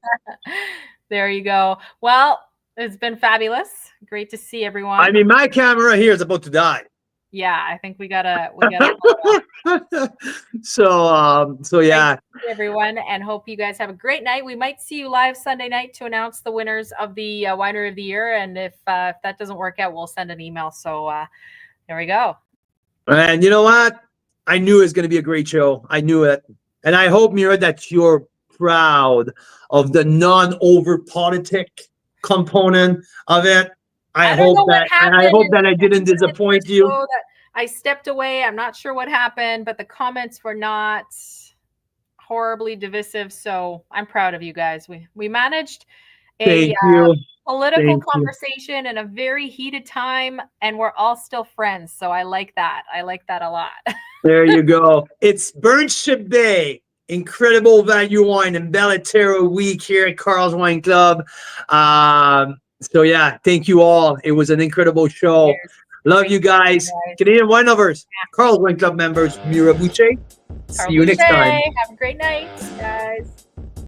Speaker 1: there you go. Well, it's been fabulous. Great to see everyone.
Speaker 2: I mean, my camera here is about to die.
Speaker 1: Yeah, I think we gotta.
Speaker 2: So yeah.
Speaker 1: Everyone, and hope you guys have a great night. We might see you live Sunday night to announce the winners of the Winery of the Year, and if that doesn't work out, we'll send an email. So there we go.
Speaker 2: And you know what? I knew it was going to be a great show. I knew it, and I hope, Mira, that you're proud of the non-over politic component of it. I hope that I didn't disappoint you.
Speaker 1: I stepped away. I'm not sure what happened, but the comments were not horribly divisive. So I'm proud of you guys. We managed a political conversation in a very heated time, and we're all still friends. So I like that. I like that a lot.
Speaker 2: There you go. It's Burnship Day. Incredible value wine and Terra week here at Carl's Wine Club. So yeah, thank you all. It was an incredible show. Love you guys. Canadian wine lovers, Carl's Wine Club members, Mira Boucher. See you next time.
Speaker 1: Have a great night, guys.